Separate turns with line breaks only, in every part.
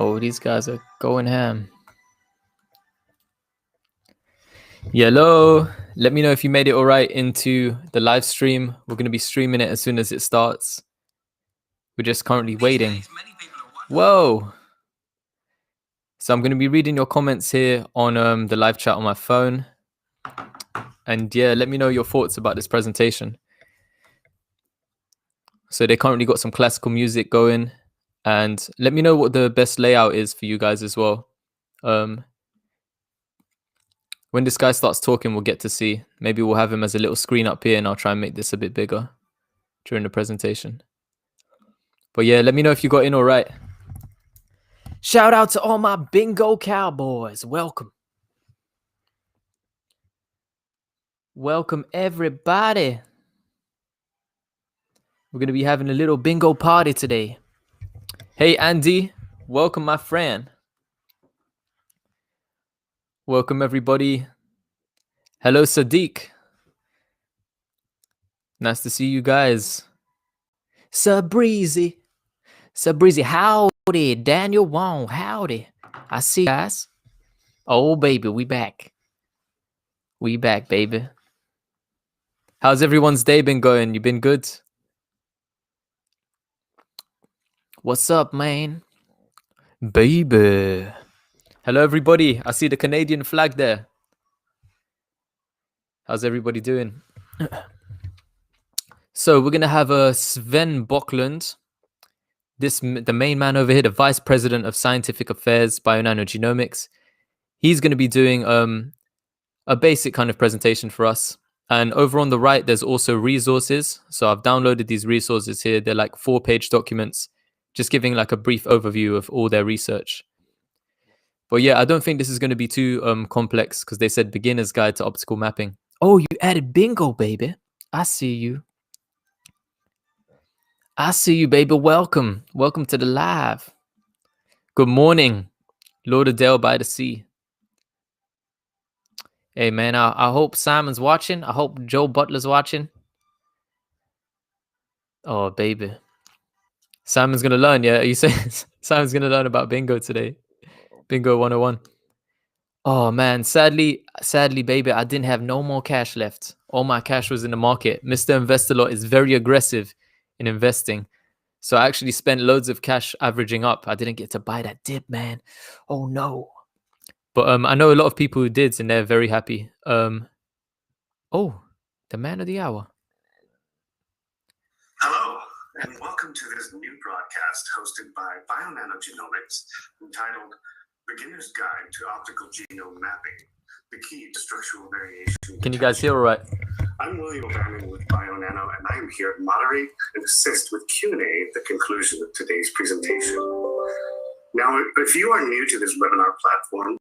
Oh, these guys are going ham. Hello. Let me know if you made it all right into the live stream. We're going to be streaming it as soon as it starts. We're just currently waiting. Whoa. So I'm going to be reading your comments here on the live chat on my phone. And yeah, let me know your thoughts about this presentation. So they currently got some classical music going. And let me know what the best layout is for you guys as well. When this guy starts talking, we'll get to see. Maybe we'll have him as a little screen up here and I'll try and make this a bit bigger during the presentation. But yeah, let me know if you got in all right. Shout out to all my bingo cowboys. Welcome. Welcome, everybody. We're going to be having a little bingo party today. Hey, Andy. Welcome, my friend. Welcome, everybody. Hello, Sadiq. Nice to see you guys. Sabreezy. Howdy. Daniel Wong. Howdy. I see you guys. Oh, baby, we back. We back, baby. How's everyone's day been going? You been good? What's up, man? Baby. Hello, everybody. I see the Canadian flag there. How's everybody doing? So we're going to have Sven Bockland, the main man over here, the Vice President of Scientific Affairs, Bionano Genomics. He's going to be doing a basic kind of presentation for us. And over on the right, there's also resources. So I've downloaded these resources here. They're like 4-page documents, just giving like a brief overview of all their research. But yeah, I don't think this is going to be too complex because they said beginner's guide to optical mapping. Oh, you added bingo, baby. I see you. I see you, baby. Welcome. Welcome to the live. Good morning, Lauderdale by the Sea. Hey, man, I hope Simon's watching. I hope Joe Butler's watching. Oh, baby. Simon's going to learn, yeah? You say Simon's going to learn about bingo today. Bingo 101. Oh, man. Sadly, baby, I didn't have no more cash left. All my cash was in the market. Mr. Investor Lot is very aggressive in investing. So I actually spent loads of cash averaging up. I didn't get to buy that dip, man. Oh, no. But I know a lot of people who did, and they're very happy. Oh, the man of the hour.
Hello, and welcome to this new broadcast hosted by Bionano Genomics entitled Beginner's Guide to Optical Genome Mapping, the Key to Structural Variation.
Can you guys hear all right?
I'm William O'Bannon with Bionano, and I am here to moderate and assist with Q&A at the conclusion of today's presentation. Now, if you are new to this webinar platform,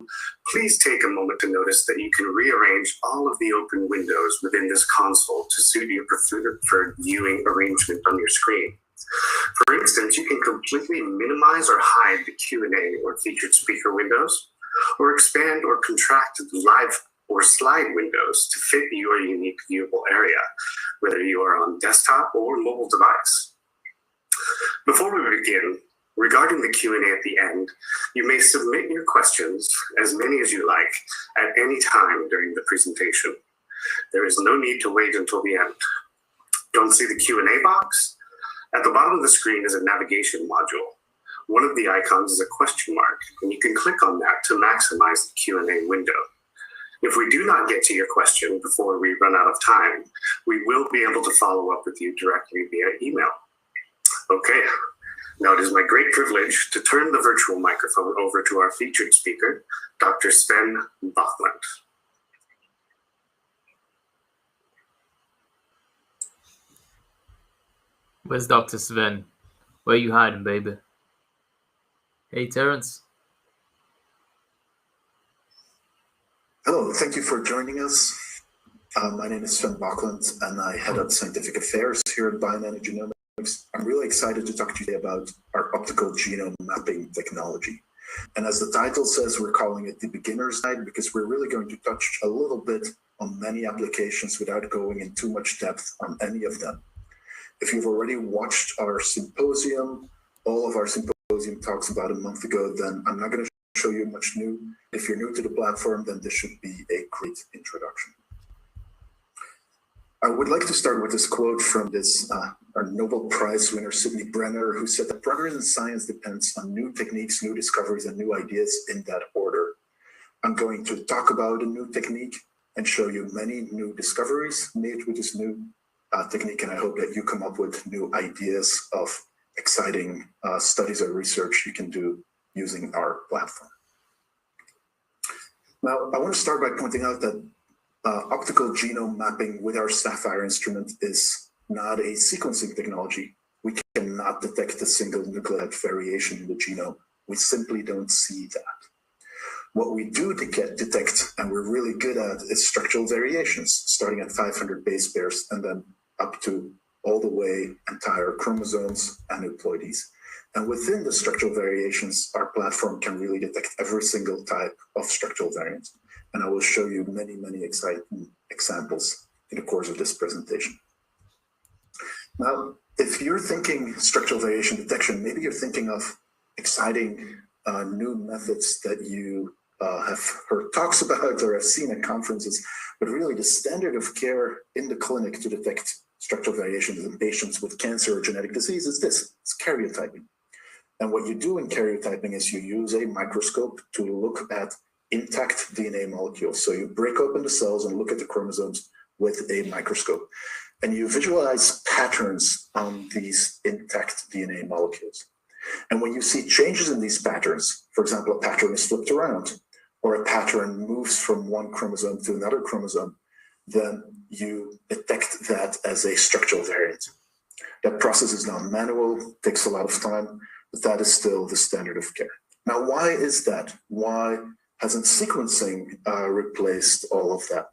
please take a moment to notice that you can rearrange all of the open windows within this console to suit your preferred viewing arrangement on your screen. For instance, you can completely minimize or hide the Q&A or featured speaker windows, or expand or contract the live or slide windows to fit your unique viewable area, whether you are on desktop or mobile device. Before we begin, regarding the Q&A at the end, you may submit your questions, as many as you like, at any time during the presentation. There is no need to wait until the end. Don't see the Q&A box? At the bottom of the screen is a navigation module. One of the icons is a question mark, and you can click on that to maximize the Q&A window. If we do not get to your question before we run out of time, we will be able to follow up with you directly via email. Okay. Now, it is my great privilege to turn the virtual microphone over to our featured speaker, Dr. Sven Bockland.
Where's Dr. Sven? Where you hiding, baby? Hey, Terrence.
Hello, thank you for joining us. My name is Sven Bockland, and I head up scientific affairs here at Bionano Genomics. I'm really excited to talk to you today about our optical genome mapping technology. And as the title says, we're calling it the beginner's guide because we're really going to touch a little bit on many applications without going in too much depth on any of them. If you've already watched our symposium, all of our symposiums symposium talks about a month ago, then I'm not going to show you much new. If you're new to the platform, then this should be a great introduction. I would like to start with this quote from our Nobel Prize winner, Sidney Brenner, who said that progress in science depends on new techniques, new discoveries, and new ideas in that order. I'm going to talk about a new technique and show you many new discoveries made with this new technique, and I hope that you come up with new ideas of exciting studies or research you can do using our platform. Now, I want to start by pointing out that optical genome mapping with our Sapphire instrument is not a sequencing technology. We cannot detect a single nucleotide variation in the genome. We simply don't see that. What we do detect, and we're really good at, is structural variations, starting at 500 base pairs and then up to all the way entire chromosomes and euploides. And within the structural variations, our platform can really detect every single type of structural variant. And I will show you many, many exciting examples in the course of this presentation. Now, if you're thinking structural variation detection, maybe you're thinking of exciting new methods that you have heard talks about or have seen at conferences, but really the standard of care in the clinic to detect structural variations in patients with cancer or genetic disease is this: it's karyotyping. And what you do in karyotyping is you use a microscope to look at intact DNA molecules. So you break open the cells and look at the chromosomes with a microscope. And you visualize patterns on these intact DNA molecules. And when you see changes in these patterns, for example, a pattern is flipped around, or a pattern moves from one chromosome to another chromosome, then you detect that as a structural variant. That process is now manual, takes a lot of time, but that is still the standard of care. Now, why is that? Why hasn't sequencing replaced all of that?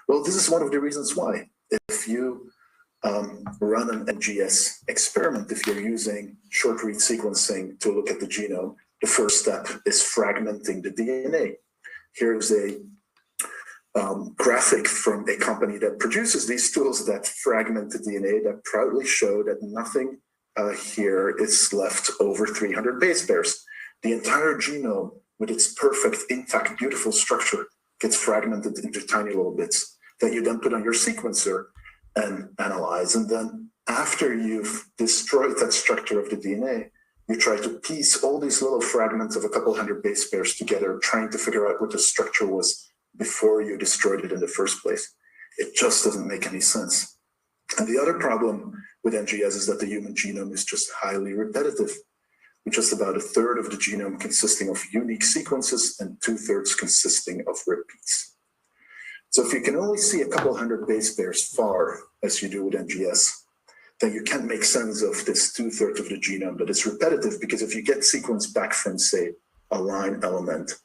Well, this is one of the reasons why. If you run an NGS experiment, if you're using short read sequencing to look at the genome, the first step is fragmenting the DNA. Here's a graphic from a company that produces these tools that fragment the DNA that proudly show that nothing here is left over 300 base pairs. The entire genome, with its perfect, intact, beautiful structure, gets fragmented into tiny little bits that you then put on your sequencer and analyze. And then after you've destroyed that structure of the DNA, you try to piece all these little fragments of a couple hundred base pairs together, trying to figure out what the structure was before you destroyed it in the first place. It just doesn't make any sense. And the other problem with NGS is that the human genome is just highly repetitive, with just about a third of the genome consisting of unique sequences and 2/3 consisting of repeats. So if you can only see a couple hundred base pairs far, as you do with NGS, then you can't make sense of this 2/3 of the genome that is repetitive, because if you get sequence back from, say, a line element,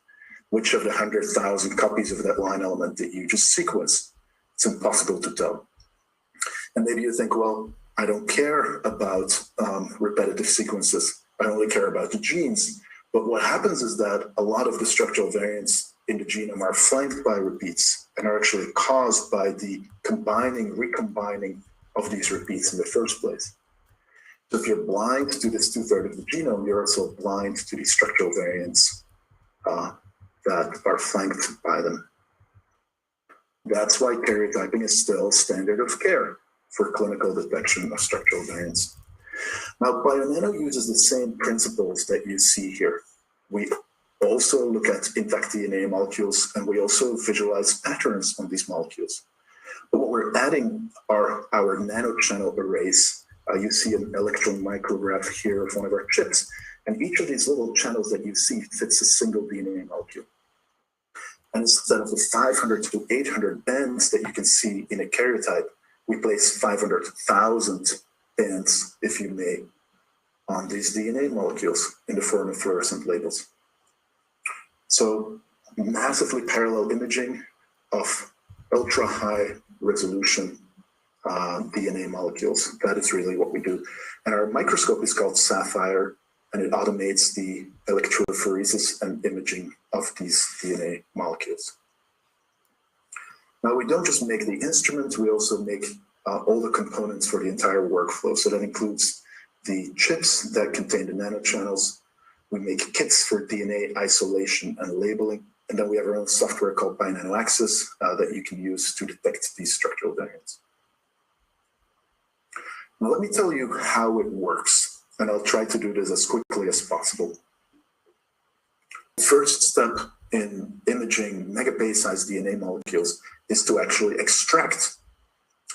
which of the 100,000 copies of that line element that you just sequenced, it's impossible to tell. And maybe you think, well, I don't care about repetitive sequences. I only care about the genes. But what happens is that a lot of the structural variants in the genome are flanked by repeats and are actually caused by the recombining of these repeats in the first place. So if you're blind to this 2/3 of the genome, you're also blind to the structural variants that are flanked by them. That's why karyotyping is still standard of care for clinical detection of structural variants. Now, Bionano uses the same principles that you see here. We also look at intact DNA molecules, and we also visualize patterns on these molecules. But what we're adding are our nanochannel arrays. You see an electron micrograph here of one of our chips, and each of these little channels that you see fits a single DNA molecule. And instead of the 500 to 800 bands that you can see in a karyotype, we place 500,000 bands, if you may, on these DNA molecules in the form of fluorescent labels. So massively parallel imaging of ultra high resolution DNA molecules. That is really what we do. And our microscope is called Sapphire, and it automates the electrophoresis and imaging of these DNA molecules. Now, we don't just make the instrument, we also make all the components for the entire workflow. So that includes the chips that contain the nanochannels. We make kits for DNA isolation and labeling. And then we have our own software called Bionano Access that you can use to detect these structural variants. Now, let me tell you how it works, and I'll try to do this as quickly as possible. The first step in imaging megabase-sized DNA molecules is to actually extract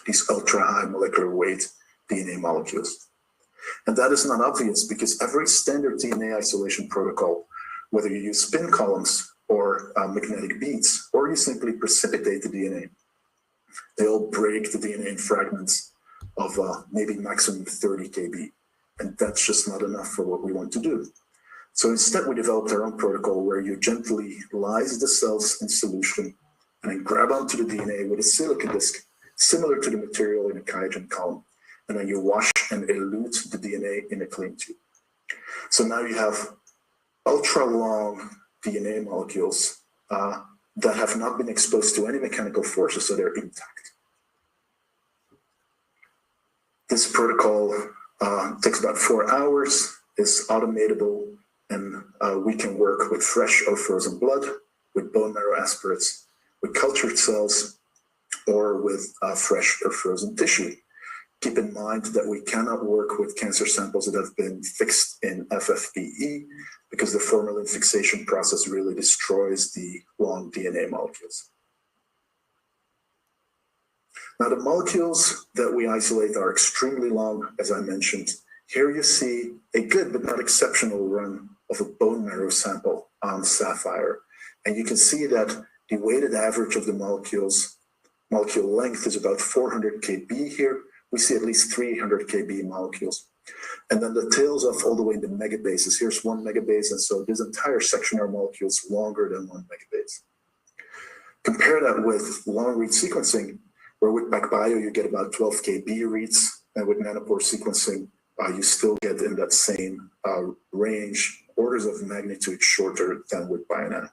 these ultra-high molecular weight DNA molecules. And that is not obvious because every standard DNA isolation protocol, whether you use spin columns or magnetic beads, or you simply precipitate the DNA, they all break the DNA in fragments of maybe maximum 30 kb. And that's just not enough for what we want to do. So instead, we developed our own protocol where you gently lyse the cells in solution and then grab onto the DNA with a silica disc, similar to the material in a QIAGEN column. And then you wash and elute the DNA in a clean tube. So now you have ultra long DNA molecules that have not been exposed to any mechanical forces, so they're intact. This protocol takes about 4 hours, is automatable, and we can work with fresh or frozen blood, with bone marrow aspirates, with cultured cells, or with fresh or frozen tissue. Keep in mind that we cannot work with cancer samples that have been fixed in FFPE because the formalin fixation process really destroys the long DNA molecules. Now, the molecules that we isolate are extremely long, as I mentioned. Here you see a good but not exceptional run of a bone marrow sample on Sapphire. And you can see that the weighted average of the molecule length is about 400 kb here. We see at least 300 kb molecules. And then the tails off all the way into megabases. Here's 1 megabase, and so this entire section are molecules longer than 1 megabase. Compare that with long-read sequencing, where with PacBio you get about 12 kb reads, and with nanopore sequencing, you still get in that same range, orders of magnitude shorter than with Bionano.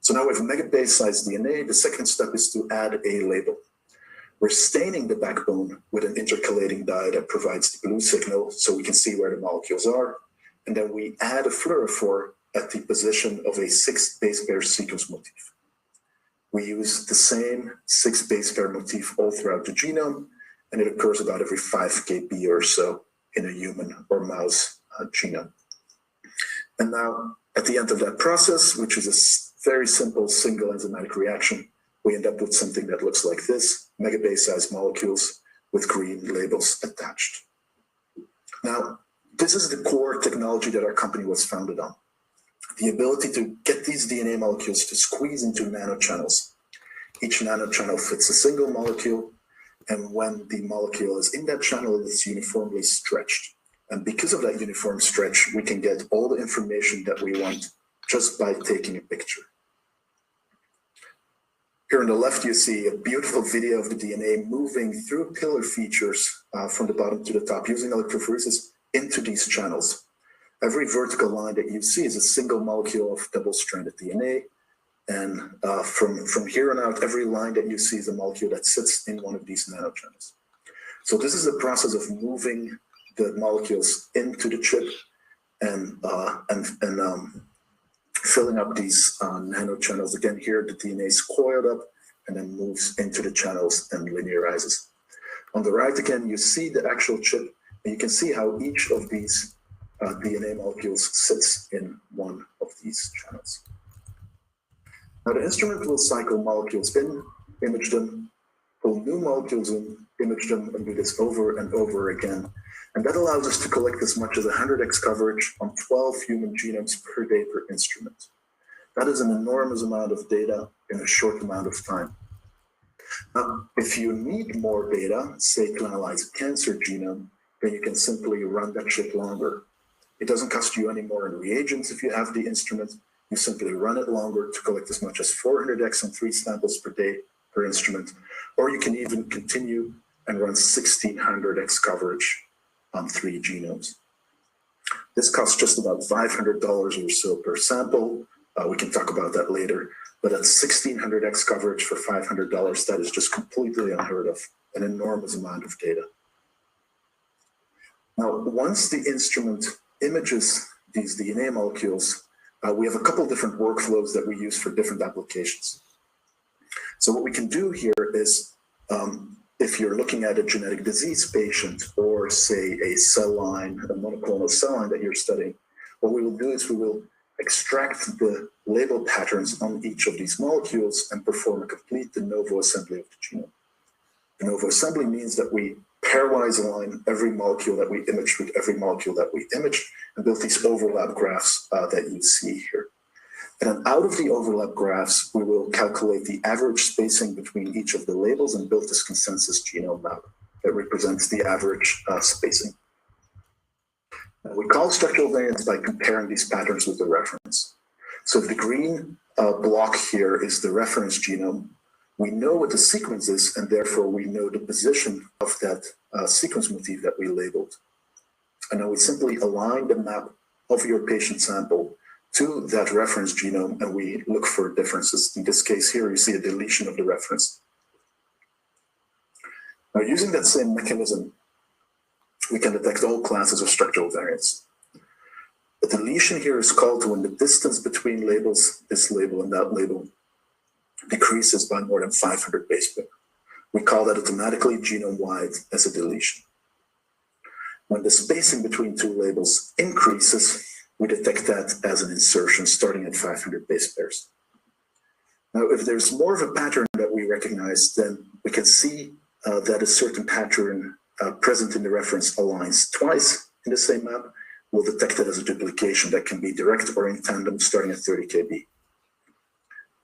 So now with megabase-sized DNA, the second step is to add a label. We're staining the backbone with an intercalating dye that provides the blue signal so we can see where the molecules are. And then we add a fluorophore at the position of a 6 base pair sequence motif. We use the same 6 base pair motif all throughout the genome, and it occurs about every 5 kb or so in a human or mouse genome. And now, at the end of that process, which is a very simple single enzymatic reaction, we end up with something that looks like this, megabase-sized molecules with green labels attached. Now, this is the core technology that our company was founded on. The ability to get these DNA molecules to squeeze into nanochannels. Each nanochannel fits a single molecule, and when the molecule is in that channel, it's uniformly stretched. And because of that uniform stretch, we can get all the information that we want just by taking a picture. Here on the left, you see a beautiful video of the DNA moving through pillar features from the bottom to the top using electrophoresis into these channels. Every vertical line that you see is a single molecule of double-stranded DNA. And from here on out, every line that you see is a molecule that sits in one of these nanochannels. So this is a process of moving the molecules into the chip and filling up these nanochannels. Again, here the DNA is coiled up and then moves into the channels and linearizes. On the right, again, you see the actual chip, and you can see how each of these DNA molecules sits in one of these channels. Now, the instrument will cycle molecules in, image them, pull new molecules in, image them, and do this over and over again. And that allows us to collect as much as 100x coverage on 12 human genomes per day per instrument. That is an enormous amount of data in a short amount of time. Now, if you need more data, say to analyze a cancer genome, then you can simply run that chip longer. It doesn't cost you any more in reagents if you have the instrument. You simply run it longer to collect as much as 400x on 3 samples per day per instrument. Or you can even continue and run 1600x coverage on 3 genomes. This costs just about $500 or so per sample. We can talk about that later. But at 1600x coverage for $500, that is just completely unheard of, an enormous amount of data. Now, once the instrument images these DNA molecules, we have a couple different workflows that we use for different applications. So what we can do here is, if you're looking at a genetic disease patient or say a cell line, a monoclonal cell line that you're studying, what we will do is we will extract the label patterns on each of these molecules and perform a complete de novo assembly of the genome. De novo assembly means that we pairwise align every molecule that we image with every molecule that we image and build these overlap graphs that you see here. And then out of the overlap graphs, we will calculate the average spacing between each of the labels and build this consensus genome map that represents the average spacing. And we call structural variants by comparing these patterns with the reference. So if the green block here is the reference genome, we know what the sequence is, and therefore we know the position of that sequence motif that we labeled. And now we simply align the map of your patient sample to that reference genome, and we look for differences. In this case here, you see a deletion of the reference. Now, using that same mechanism, we can detect all classes of structural variants. A deletion here is called to when the distance between labels, this label and that label, decreases by more than 500 base pairs. We call that automatically genome-wide as a deletion. When the spacing between two labels increases, we detect that as an insertion starting at 500 base pairs. Now, if there's more of a pattern that we recognize, then we can see that a certain pattern present in the reference aligns twice in the same map. We'll detect it as a duplication that can be direct or in tandem starting at 30 kb.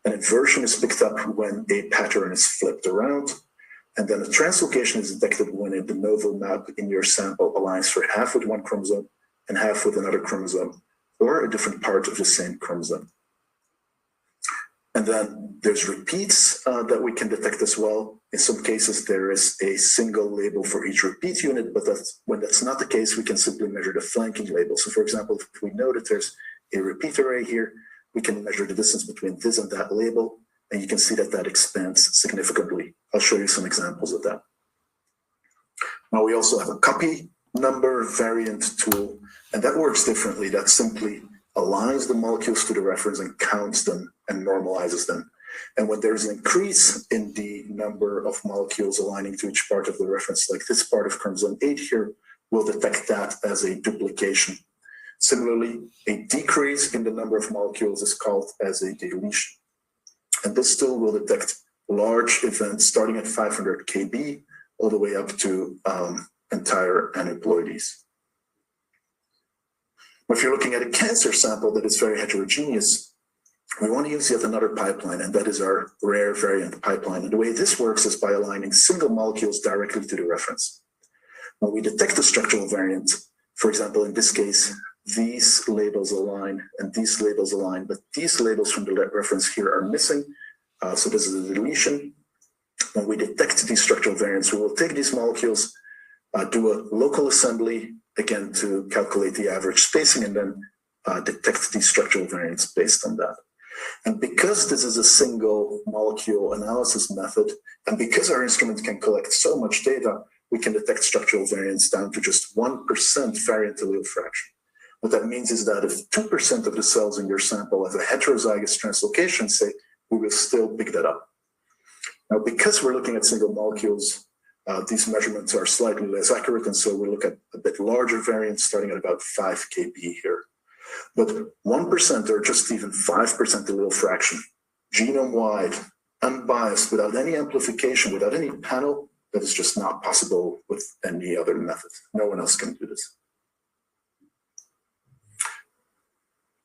An inversion is picked up when a pattern is flipped around, and then a translocation is detected when a de novo map in your sample aligns for half with one chromosome and half with another chromosome, or a different part of the same chromosome. And then there's repeats that we can detect as well. In some cases, there is a single label for each repeat unit, but when that's not the case, we can simply measure the flanking label. So for example, if we know that there's a repeat array here, we can measure the distance between this and that label, and you can see that that expands significantly. I'll show you some examples of that. Now we also have a copy number variant tool, and that works differently. That simply aligns the molecules to the reference and counts them and normalizes them. And when there's an increase in the number of molecules aligning to each part of the reference, like this part of chromosome 8 here, we'll detect that as a duplication. Similarly, a decrease in the number of molecules is called as a deletion. And this tool will detect large events starting at 500 kb all the way up to entire aneuploidies. If you're looking at a cancer sample that is very heterogeneous, we want to use yet another pipeline, and that is our rare variant pipeline. And the way this works is by aligning single molecules directly to the reference. When we detect a structural variant, for example, in this case, these labels align and these labels align, but these labels from the reference here are missing. So this is a deletion. When we detect these structural variants, we will take these molecules, do a local assembly, again, to calculate the average spacing, and then detect these structural variants based on that. And because this is a single molecule analysis method, and because our instrument can collect so much data, we can detect structural variants down to just 1% variant allele fraction. What that means is that if 2% of the cells in your sample have a heterozygous translocation, say, we will still pick that up. Now, because we're looking at single molecules, these measurements are slightly less accurate, and so we look at a bit larger variants starting at about 5 kb here. But 1% or just even 5% allele fraction, genome-wide, unbiased, without any amplification, without any panel, that is just not possible with any other method. No one else can do this.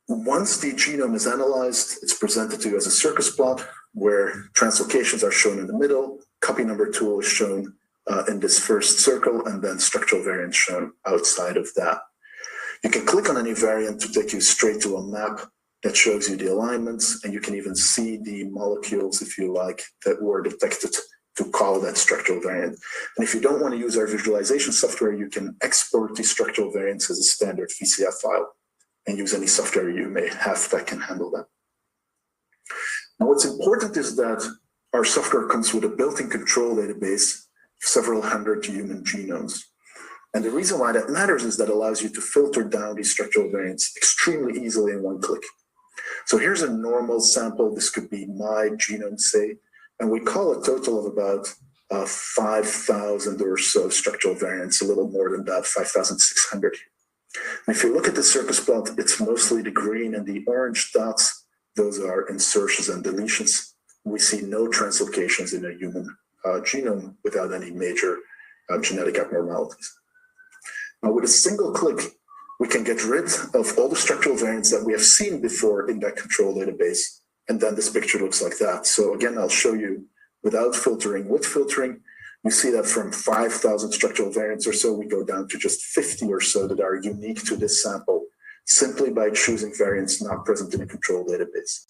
Once the genome is analyzed, it's presented to you as a circus plot where translocations are shown in the middle, copy number tool is shown in this first circle, and then structural variants shown outside of that. You can click on any variant to take you straight to a map that shows you the alignments, and you can even see the molecules, if you like, that were detected to call that structural variant. And if you don't want to use our visualization software, you can export these structural variants as a standard VCF file and use any software you may have that can handle that. Now, what's important is that our software comes with a built-in control database of several hundred human genomes. And the reason why that matters is that it allows you to filter down these structural variants extremely easily in one click. So here's a normal sample. This could be my genome, say, and we call a total of about 5,000 or so structural variants, a little more than that, 5,600. And if you look at the circus plot, it's mostly the green and the orange dots. Those are insertions and deletions. We see no translocations in a human genome without any major genetic abnormalities. Now, with a single click, we can get rid of all the structural variants that we have seen before in that control database. And then this picture looks like that. So again, I'll show you without filtering. With filtering, you see that from 5,000 structural variants or so, we go down to just 50 or so that are unique to this sample, simply by choosing variants not present in a control database.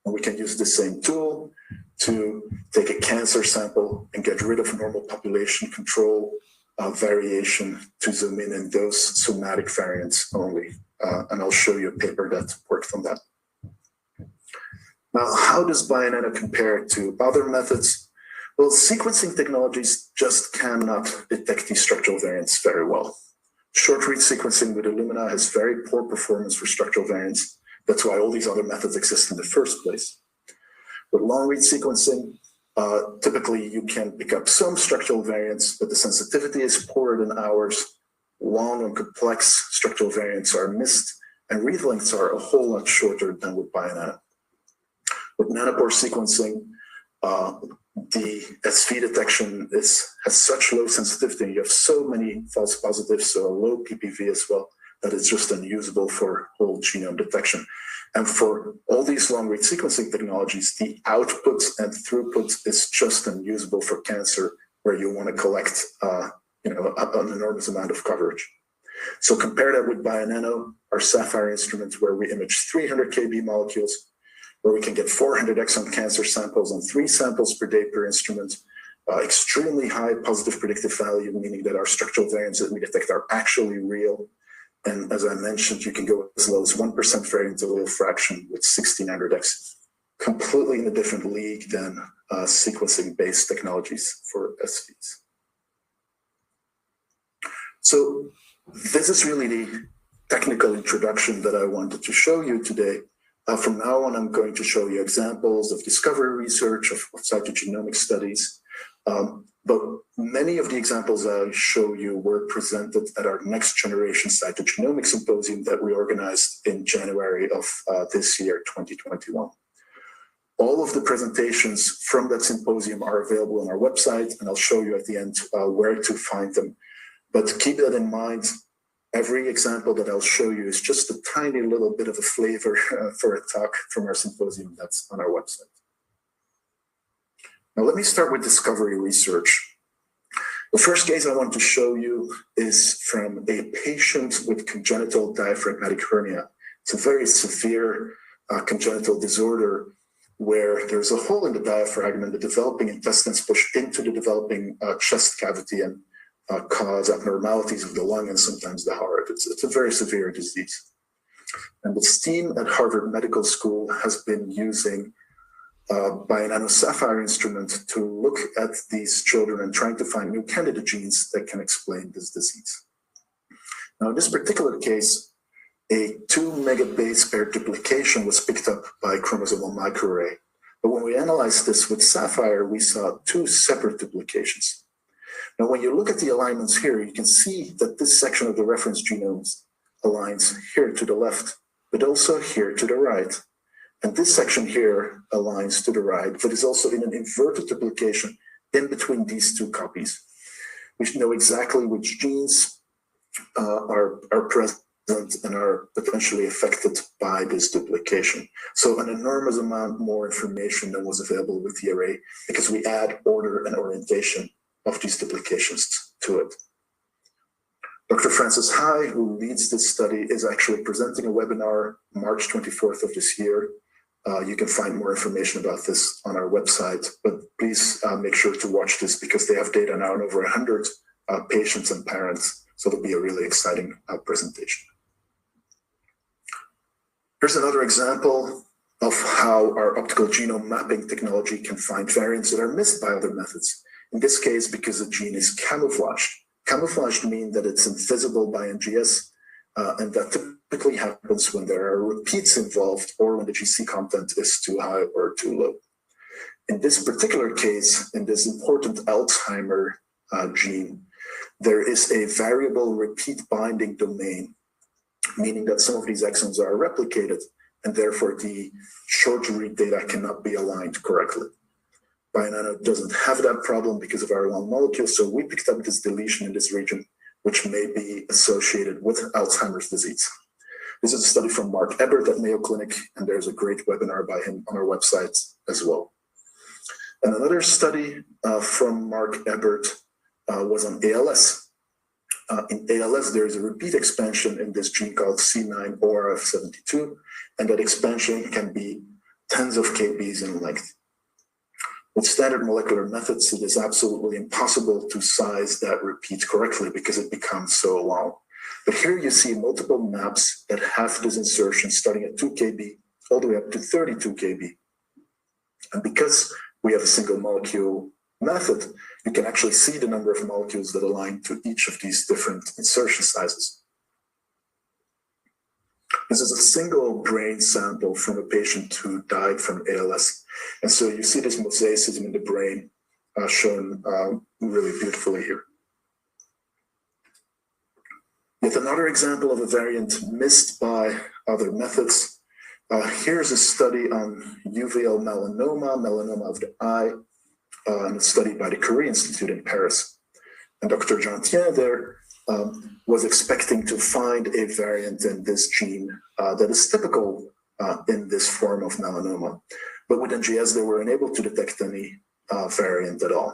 And we can use the same tool to take a cancer sample and get rid of normal population control variation to zoom in those somatic variants only. And I'll show you a paper that worked on that. Now, how does Bionano compare to other methods? Well, sequencing technologies just cannot detect these structural variants very well. Short-read sequencing with Illumina has very poor performance for structural variants. That's why all these other methods exist in the first place. With long-read sequencing, typically you can pick up some structural variants, but the sensitivity is poorer than ours. Long and complex structural variants are missed, and read lengths are a whole lot shorter than with Bionano. With nanopore sequencing, the SV detection has such low sensitivity, and you have so many false positives, so a low PPV as well, that it's just unusable for whole genome detection. And for all these long-read sequencing technologies, the output and throughput is just unusable for cancer, where you want to collect an enormous amount of coverage. So compare that with Bionano, our Sapphire instrument, where we image 300 kb molecules, where we can get 400 exome cancer samples and 3 samples per day per instrument. Extremely high positive predictive value, meaning that our structural variants that we detect are actually real. And as I mentioned, you can go as low as 1% variant allele fraction with 1600x, completely in a different league than sequencing-based technologies for SVs. So this is really the technical introduction that I wanted to show you today. From now on, I'm going to show you examples of discovery research, of cytogenomic studies. But many of the examples I show you were presented at our next generation cytogenomic symposium that we organized in January of this year, 2021. All of the presentations from that symposium are available on our website, and I'll show you at the end where to find them. But keep that in mind. Every example that I'll show you is just a tiny little bit of a flavor for a talk from our symposium that's on our website. Now, let me start with discovery research. The first case I want to show you is from a patient with congenital diaphragmatic hernia. It's a very severe congenital disorder where there's a hole in the diaphragm and the developing intestines push into the developing chest cavity and cause abnormalities of the lung and sometimes the heart. It's a very severe disease. And the team at Harvard Medical School has been using Bionano Sapphire instrument to look at these children and trying to find new candidate genes that can explain this disease. Now, in this particular case, a 2 megabase pair duplication was picked up by chromosomal microarray. But when we analyzed this with Sapphire, we saw 2 separate duplications. Now, when you look at the alignments here, you can see that this section of the reference genomes aligns here to the left, but also here to the right. And this section here aligns to the right, but is also in an inverted duplication in between these 2 copies. We should know exactly which genes are present and are potentially affected by this duplication. So an enormous amount more information than was available with the array, because we add order and orientation of these duplications to it. Dr. Francis Hai, who leads this study, is actually presenting a webinar March 24th of this year. You can find more information about this on our website, but please make sure to watch this because they have data now on over 100 patients and parents. So it'll be a really exciting presentation. Here's another example of how our optical genome mapping technology can find variants that are missed by other methods. In this case, because the gene is camouflaged. Camouflaged mean that it's invisible by NGS, and that typically happens when there are repeats involved or when the GC content is too high or too low. In this particular case, in this important Alzheimer gene, there is a variable repeat binding domain, meaning that some of these exons are replicated, and therefore the short read data cannot be aligned correctly. Bionano doesn't have that problem because of our long molecule, so we picked up this deletion in this region, which may be associated with Alzheimer's disease. This is a study from Mark Ebert at Mayo Clinic, and there's a great webinar by him on our website as well. And another study from Mark Ebert was on ALS. In ALS, there is a repeat expansion in this gene called C9ORF72, and that expansion can be tens of kbs in length. With standard molecular methods, it is absolutely impossible to size that repeat correctly because it becomes so long. But here you see multiple maps that have this insertion starting at 2 kb all the way up to 32 kb. And because we have a single molecule method, you can actually see the number of molecules that align to each of these different insertion sizes. This is a single brain sample from a patient who died from ALS. And so you see this mosaicism in the brain shown really beautifully here. Yet another example of a variant missed by other methods. Here's a study on uveal melanoma, melanoma of the eye, and a study by the Curie Institute in Paris. And Dr. Gentien there was expecting to find a variant in this gene that is typical in this form of melanoma. But with NGS, they were unable to detect any variant at all.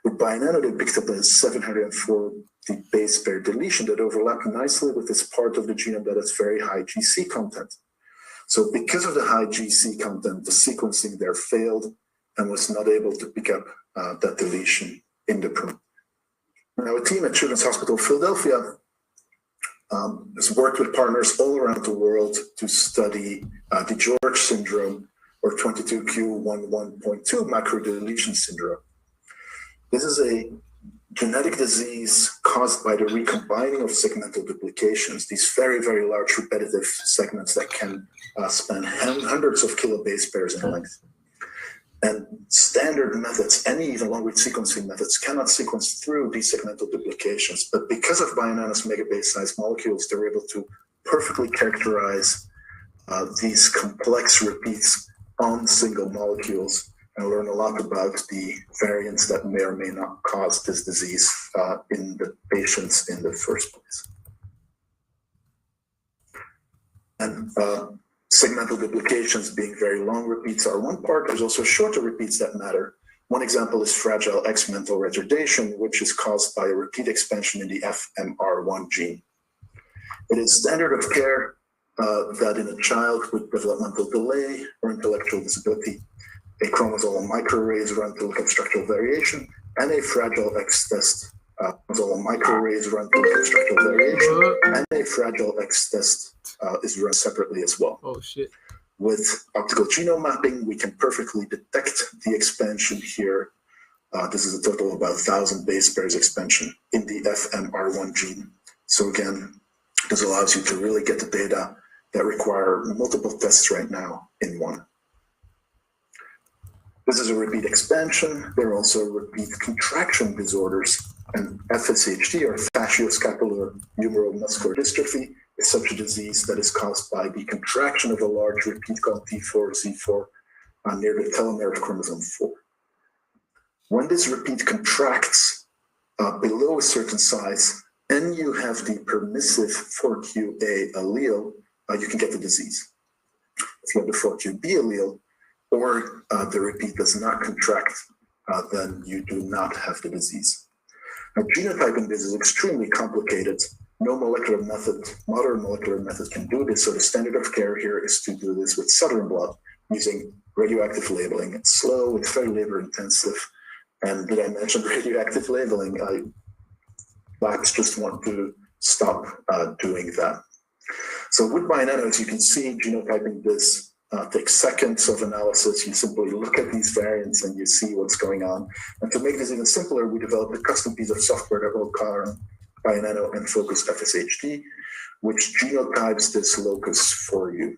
With Bionano, they picked up a 740 base pair deletion that overlapped nicely with this part of the genome that has very high GC content. So because of the high GC content, the sequencing there failed and was not able to pick up that deletion in the probe. Now, a team at Children's Hospital of Philadelphia has worked with partners all around the world to study the George syndrome or 22q11.2 macrodeletion syndrome. This is a genetic disease caused by the recombining of segmental duplications, these very, very large repetitive segments that can span hundreds of kilobase pairs in length. And standard methods, any even long-read sequencing methods, cannot sequence through these segmental duplications. But because of Bionano's megabase-sized molecules, they're able to perfectly characterize these complex repeats on single molecules and learn a lot about the variants that may or may not cause this disease in the patients in the first place. And segmental duplications being very long repeats are one part. There's also shorter repeats that matter. One example is fragile X mental retardation, which is caused by a repeat expansion in the FMR1 gene. It is standard of care that in a child with developmental delay or intellectual disability, a chromosomal microarray is run to look at structural variation, and a fragile X test, chromosomal microarray is run to look at structural variation, and a fragile X test is run separately as well.
Oh, shit.
With optical genome mapping, we can perfectly detect the expansion here. This is a total of about 1,000 base pairs expansion in the FMR1 gene. So again, this allows you to really get the data that require multiple tests right now in one. This is a repeat expansion. There are also repeat contraction disorders, and FSHD, or facioscapular humeral muscular dystrophy, is such a disease that is caused by the contraction of a large repeat called T4Z4 near the telomere of chromosome 4. When this repeat contracts below a certain size, and you have the permissive 4QA allele, you can get the disease. If you have the 4QB allele, or the repeat does not contract, then you do not have the disease. Now, genotyping this is extremely complicated. No molecular method, modern molecular method can do this. So the standard of care here is to do this with southern blot using radioactive labeling. It's slow, it's very labor intensive. And did I mention radioactive labeling? Labs just want to stop doing that. So with Bionano, as you can see, genotyping this takes seconds of analysis. You simply look at these variants and you see what's going on. And to make this even simpler, we developed a custom piece of software that will call Bionano and Focus FSHD, which genotypes this locus for you.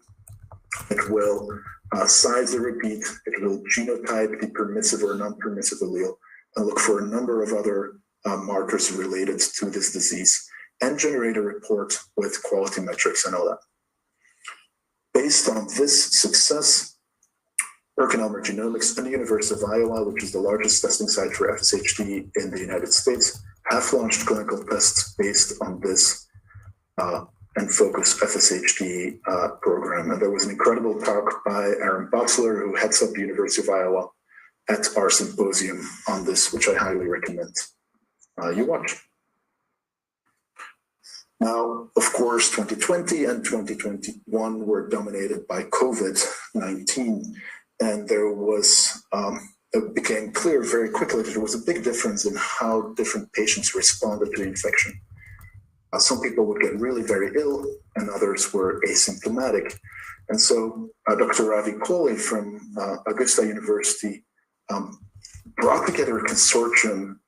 It will size the repeat, it will genotype the permissive or non-permissive allele, and look for a number of other markers related to this disease, and generate a report with quality metrics and all that. Based on this success, PerkinElmer Genomics and the University of Iowa, which is the largest testing site for FSHD in the United States, have launched clinical tests based on this and Focus FSHD program. And there was an incredible talk by Aaron Botzler, who heads up the University of Iowa, at our symposium on this, which I highly recommend you watch. Now, of course, 2020 and 2021 were dominated by COVID-19, and there was, it became clear very quickly that there was a big difference in how different patients responded to the infection. Some people would get really very ill, and others were asymptomatic. And so Dr. Ravi Kohli from Augusta University brought together a consortium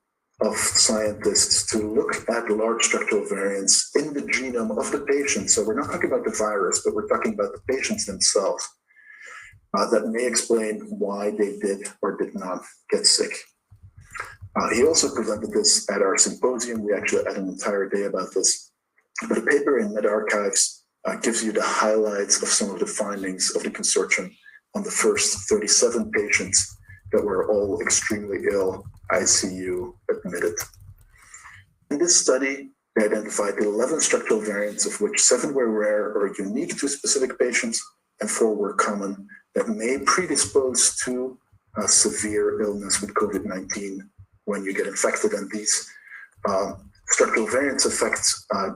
of scientists to look at large structural variants in the genome of the patient. So we're not talking about the virus, but we're talking about the patients themselves that may explain why they did or did not get sick. He also presented this at our symposium. We actually had an entire day about this. But a paper in medRxiv gives you the highlights of some of the findings of the consortium on the first 37 patients that were all extremely ill, ICU admitted. In this study, they identified 11 structural variants, of which 7 were rare or unique to specific patients, and 4 were common that may predispose to severe illness with COVID-19 when you get infected. And these structural variants affect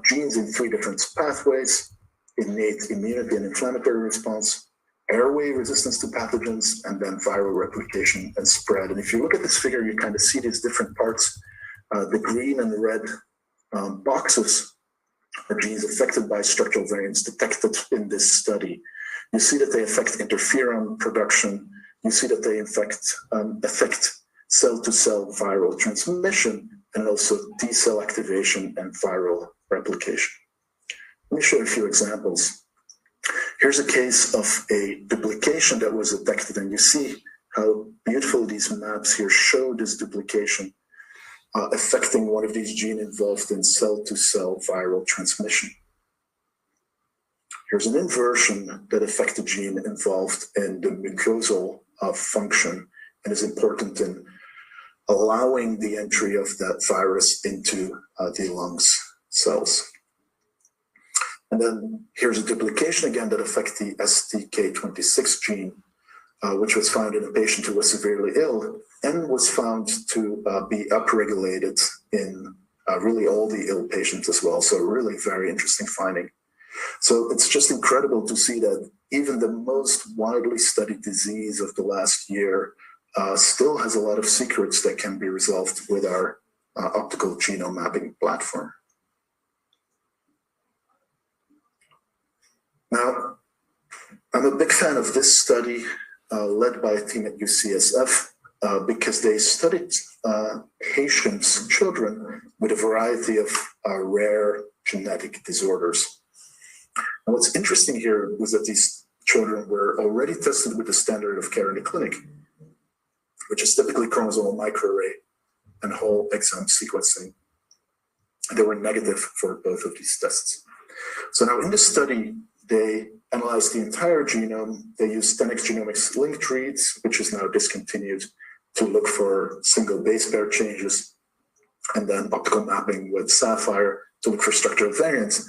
genes in 3 different pathways: innate immunity and inflammatory response, airway resistance to pathogens, and then viral replication and spread. And if you look at this figure, you kind of see these different parts. The green and the red boxes are genes affected by structural variants detected in this study. You see that they affect interferon production. You see that they affect cell-to-cell viral transmission, and also T-cell activation and viral replication. Let me show you a few examples. Here's a case of a duplication that was detected, and you see how beautiful these maps here show this duplication affecting one of these genes involved in cell-to-cell viral transmission. Here's an inversion that affects a gene involved in the mucosal function and is important in allowing the entry of that virus into the lungs cells. And then here's a duplication again that affects the STK26 gene, which was found in a patient who was severely ill and was found to be upregulated in really all the ill patients as well. So really very interesting finding. So it's just incredible to see that even the most widely studied disease of the last year still has a lot of secrets that can be resolved with our optical genome mapping platform. Now, I'm a big fan of this study led by a team at UCSF because they studied patients, children, with a variety of rare genetic disorders. And what's interesting here was that these children were already tested with the standard of care in the clinic, which is typically chromosomal microarray and whole exome sequencing. They were negative for both of these tests. So now in this study, they analyzed the entire genome. They used 10x Genomics linked reads, which is now discontinued, to look for single base pair changes, and then optical mapping with Sapphire to look for structural variants.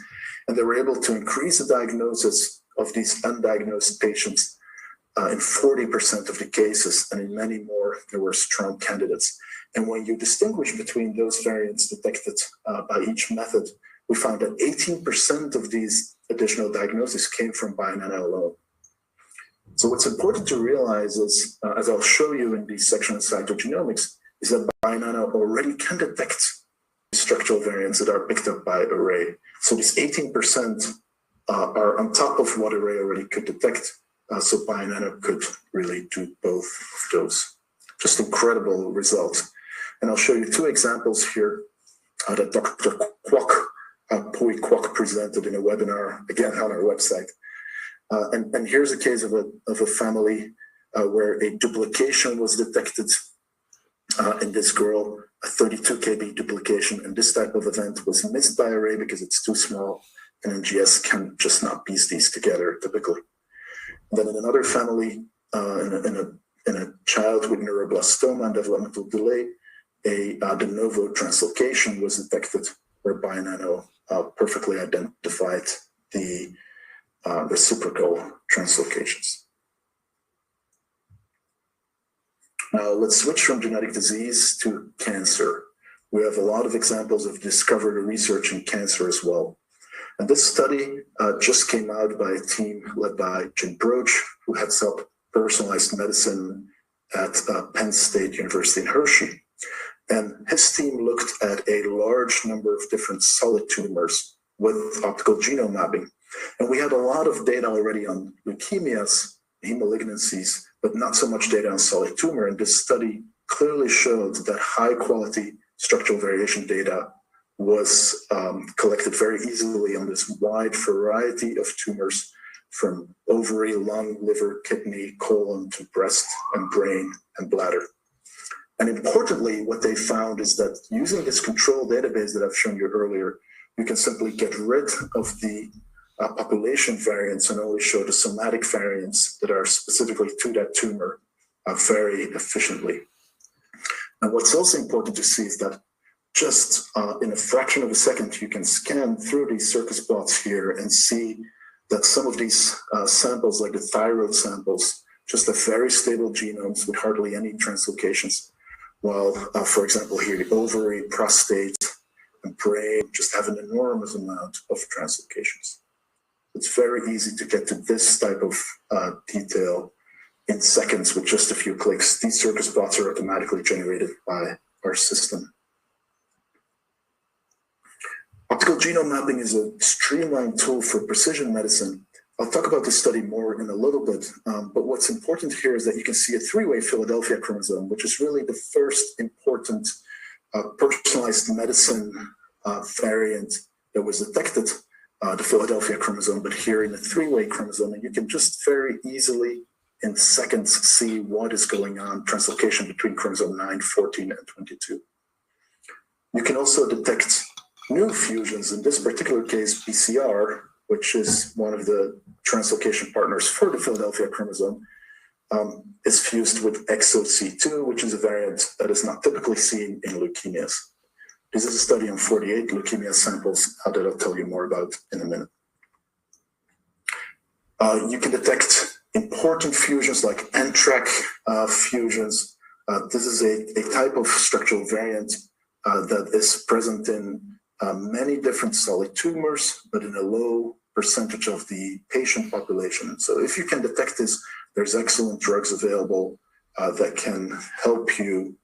And they were able to increase the diagnosis of these undiagnosed patients in 40% of the cases, and in many more, there were strong candidates. And when you distinguish between those variants detected by each method, we found that 18% of these additional diagnoses came from Bionano alone. So what's important to realize is, as I'll show you in this section of cytogenomics, is that Bionano already can detect structural variants that are picked up by array. So these 18% are on top of what array already could detect. So Bionano could really do both of those. Just incredible results. And I'll show you two examples here that Dr. Pui Kwok presented in a webinar, again on our website. And here's a case of a family where a duplication was detected in this girl, a 32 kb duplication, and this type of event was missed by array because it's too small, and NGS can just not piece these together typically. And then in another family, in a child with neuroblastoma and developmental delay, a de novo translocation was detected where Bionano perfectly identified the reciprocal translocations. Now let's switch from genetic disease to cancer. We have a lot of examples of discovery research in cancer as well. And this study just came out by a team led by Jim Broach, who heads up personalized medicine at Penn State University in Hershey. And his team looked at a large number of different solid tumors with optical genome mapping. And we had a lot of data already on leukemias, heme malignancies, but not so much data on solid tumor. And this study clearly showed that high quality structural variation data was collected very easily on this wide variety of tumors from ovary, lung, liver, kidney, colon to breast and brain and bladder. And importantly, what they found is that using this control database that I've shown you earlier, you can simply get rid of the population variants and only show the somatic variants that are specifically to that tumor very efficiently. And what's also important to see is that just in a fraction of a second, you can scan through these circus plots here and see that some of these samples, like the thyroid samples, just have very stable genomes with hardly any translocations. While, for example, here, the ovary, prostate, and brain just have an enormous amount of translocations. It's very easy to get to this type of detail in seconds with just a few clicks. These circus plots are automatically generated by our system. Optical genome mapping is a streamlined tool for precision medicine. I'll talk about this study more in a little bit, but what's important here is that you can see a three-way Philadelphia chromosome, which is really the first important personalized medicine variant that was detected, the Philadelphia chromosome, but here in a three-way chromosome, and you can just very easily in seconds see what is going on, translocation between chromosome 9, 14, and 22. You can also detect new fusions, in this particular case, BCR, which is one of the translocation partners for the Philadelphia chromosome, is fused with XOC2, which is a variant that is not typically seen in leukemias. This is a study on 48 leukemia samples that I'll tell you more about in a minute. You can detect important fusions like NTRK fusions. This is a type of structural variant that is present in many different solid tumors, but in a low percentage of the patient population. So if you can detect this, there's excellent drugs available that can help you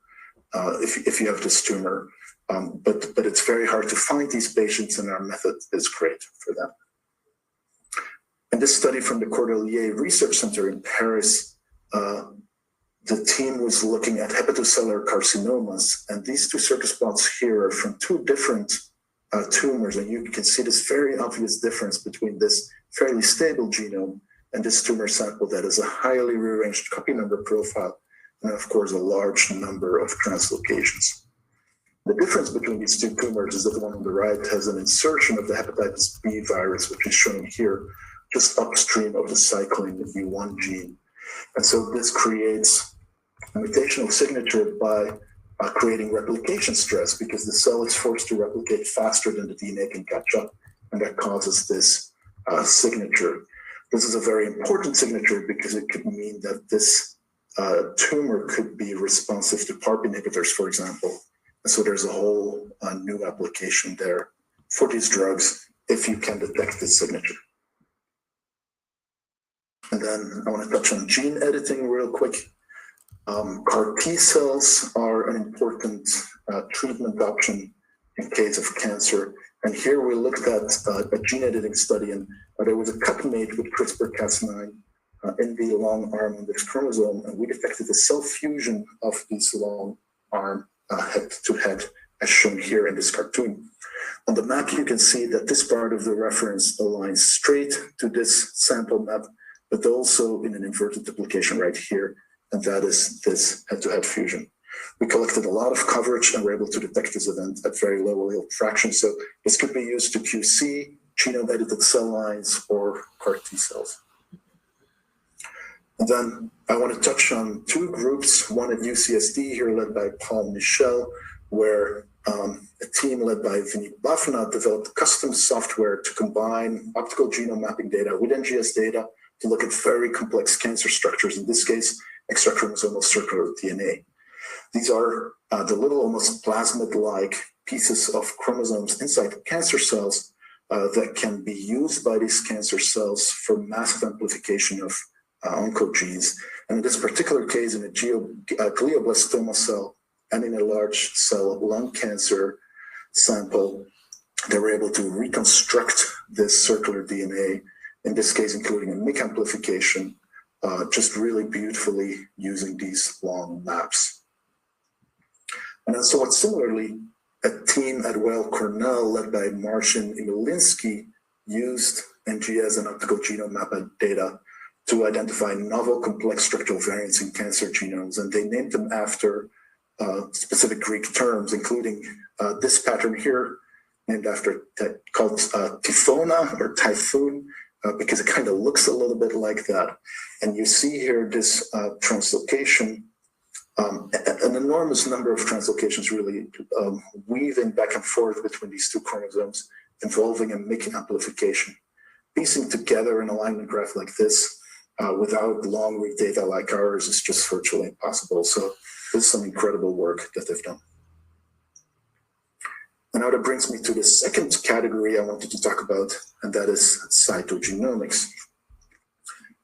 if you have this tumor. But it's very hard to find these patients, and our method is great for that. In this study from the Cordelier Research Center in Paris, the team was looking at hepatocellular carcinomas, and these two circus plots here are from two different tumors, and you can see this very obvious difference between this fairly stable genome and this tumor sample that is a highly rearranged copy number profile, and of course a large number of translocations. The difference between these two tumors is that the one on the right has an insertion of the hepatitis B virus, which is shown here, just upstream of the cyclin V1 gene. And so this creates a mutational signature by creating replication stress, because the cell is forced to replicate faster than the DNA can catch up, and that causes this signature. This is a very important signature because it could mean that this tumor could be responsive to PARP inhibitors, for example. And so there's a whole new application there for these drugs if you can detect this signature. And then I want to touch on gene editing real quick. CAR T cells are an important treatment option in case of cancer. And here we looked at a gene editing study, and there was a cut made with CRISPR-Cas9 in the long arm on this chromosome, and we detected the cell fusion of this long arm head to head, as shown here in this cartoon. On the map, you can see that this part of the reference aligns straight to this sample map, but also in an inverted duplication right here, and that is this head-to-head fusion. We collected a lot of coverage and were able to detect this event at very low allele fractions. So this could be used to QC genome-edited cell lines or CAR T cells. And then I want to touch on two groups, one at UCSD here led by Paul Michel, where a team led by Vineet Bafna developed custom software to combine optical genome mapping data with NGS data to look at very complex cancer structures, in this case, extrachromosomal circular DNA. These are the little, almost plasmid-like pieces of chromosomes inside cancer cells that can be used by these cancer cells for massive amplification of oncogenes. And in this particular case, in a glioblastoma cell and in a large cell lung cancer sample, they were able to reconstruct this circular DNA, in this case, including a MYC amplification, just really beautifully using these long maps. And then somewhat similarly, a team at Weill Cornell led by Marcin Imilinski used NGS and optical genome map data to identify novel complex structural variants in cancer genomes, and they named them after specific Greek terms, including this pattern here, named after called Typhona or Typhoon, because it kind of looks a little bit like that. And you see here this translocation, an enormous number of translocations really weaving back and forth between these two chromosomes, involving a MYC amplification. Piecing together an alignment graph like this without long read data like ours is just virtually impossible. So this is some incredible work that they've done. And now that brings me to the second category I wanted to talk about, and that is cytogenomics.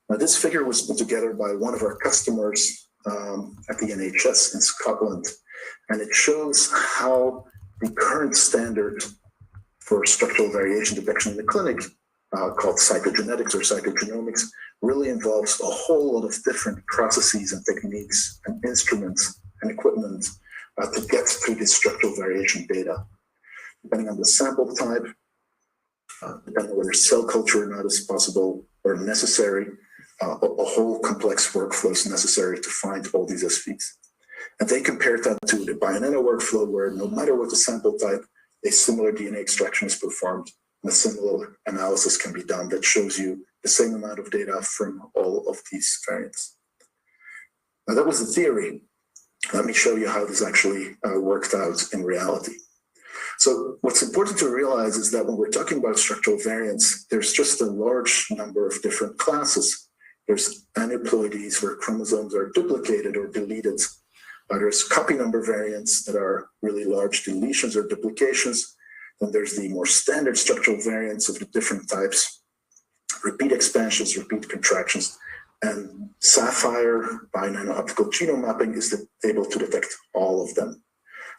Now, this figure was put together by one of our customers at the NHS in Scotland, and it shows how the current standard for structural variation detection in the clinic, called cytogenetics or cytogenomics, really involves a whole lot of different processes and techniques and instruments and equipment to get to this structural variation data. Depending on the sample type, depending on whether cell culture or not is possible or necessary, a whole complex workflow is necessary to find all these SVs. And they compared that to the Bionano workflow, where no matter what the sample type, a similar DNA extraction is performed and a similar analysis can be done that shows you the same amount of data from all of these variants. Now, that was the theory. Let me show you how this actually worked out in reality. So what's important to realize is that when we're talking about structural variants, there's just a large number of different classes. There's aneuploidies where chromosomes are duplicated or deleted. There's copy number variants that are really large deletions or duplications. Then there's the more standard structural variants of the different types, repeat expansions, repeat contractions, and Sapphire Bionano optical genome mapping is able to detect all of them.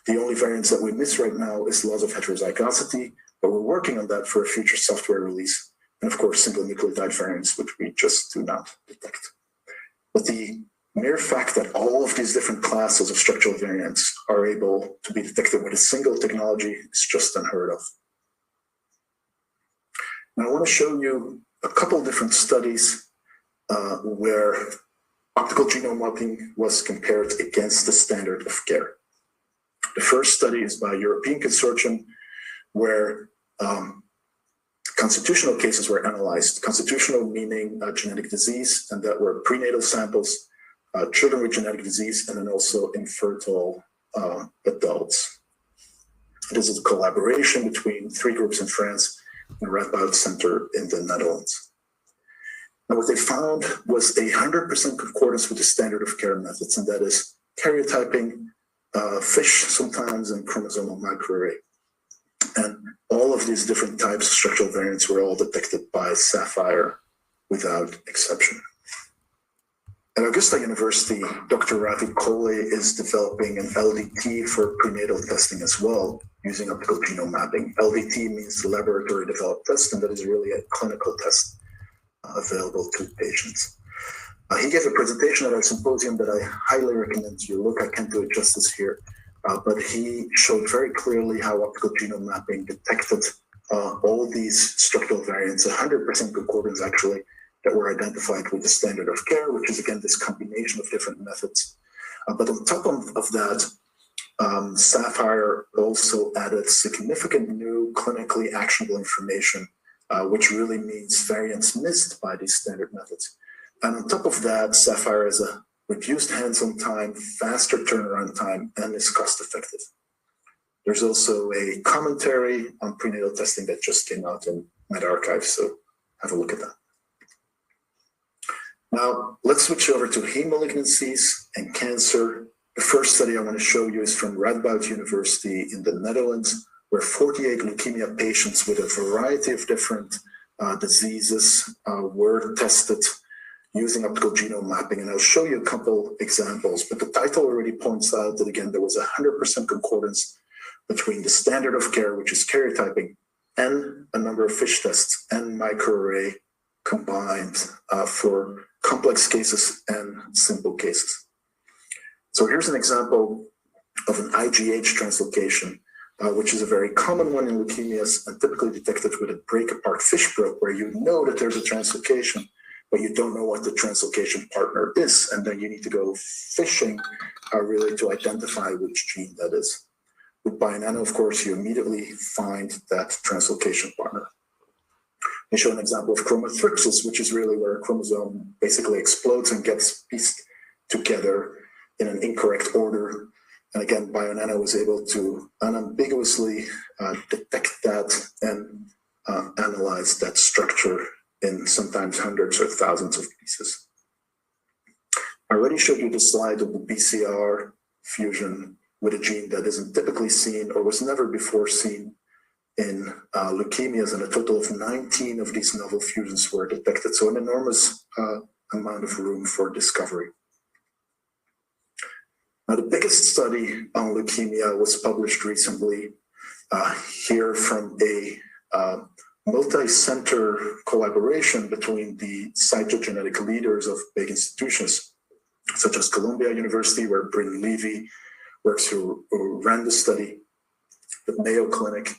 The only variants that we miss right now is loss of heterozygosity, but we're working on that for a future software release. And of course, single nucleotide variants, which we just do not detect. But the mere fact that all of these different classes of structural variants are able to be detected with a single technology is just unheard of. Now, I want to show you a couple different studies where optical genome mapping was compared against the standard of care. The first study is by a European consortium where constitutional cases were analyzed. Constitutional meaning genetic disease, and that were prenatal samples, children with genetic disease, and then also infertile adults. This is a collaboration between 3 groups in France and Radboud Center in the Netherlands. And what they found was 100% concordance with the standard of care methods, and that is karyotyping, fish sometimes, and chromosomal microarray. And all of these different types of structural variants were all detected by Sapphire without exception. At Augusta University, Dr. Ravi Kohli is developing an LDT for prenatal testing as well, using optical genome mapping. LDT means laboratory developed test, and that is really a clinical test available to patients. He gave a presentation at our symposium that I highly recommend you look. I can't do it justice here, but he showed very clearly how optical genome mapping detected all these structural variants, 100% concordance actually, that were identified with the standard of care, which is again this combination of different methods. But on top of that, Sapphire also added significant new clinically actionable information, which really means variants missed by these standard methods. And on top of that, Sapphire has a reduced hands-on time, faster turnaround time, and is cost-effective. There's also a commentary on prenatal testing that just came out in medRxiv, so have a look at that. Now, let's switch over to heme malignancies and cancer. The first study I want to show you is from Radboud University in the Netherlands, where 48 leukemia patients with a variety of different diseases were tested using optical genome mapping. And I'll show you a couple examples, but the title already points out that, again, there was 100% concordance between the standard of care, which is karyotyping, and a number of FISH tests and microarray combined for complex cases and simple cases. So here's an example of an IGH translocation, which is a very common one in leukemias and typically detected with a break-apart FISH probe, where you know that there's a translocation, but you don't know what the translocation partner is, and then you need to go fishing really to identify which gene that is. With Bionano, of course, you immediately find that translocation partner. They show an example of chromothripsis, which is really where a chromosome basically explodes and gets pieced together in an incorrect order. And again, Bionano was able to unambiguously detect that and analyze that structure in sometimes hundreds or thousands of pieces. I already showed you the slide of the BCR fusion with a gene that isn't typically seen or was never before seen in leukemias, and a total of 19 of these novel fusions were detected. So an enormous amount of room for discovery. Now, the biggest study on leukemia was published recently here from a multi-center collaboration between the cytogenetic leaders of big institutions, such as Columbia University, where Bryn Levy works, who ran the study, the Mayo Clinic,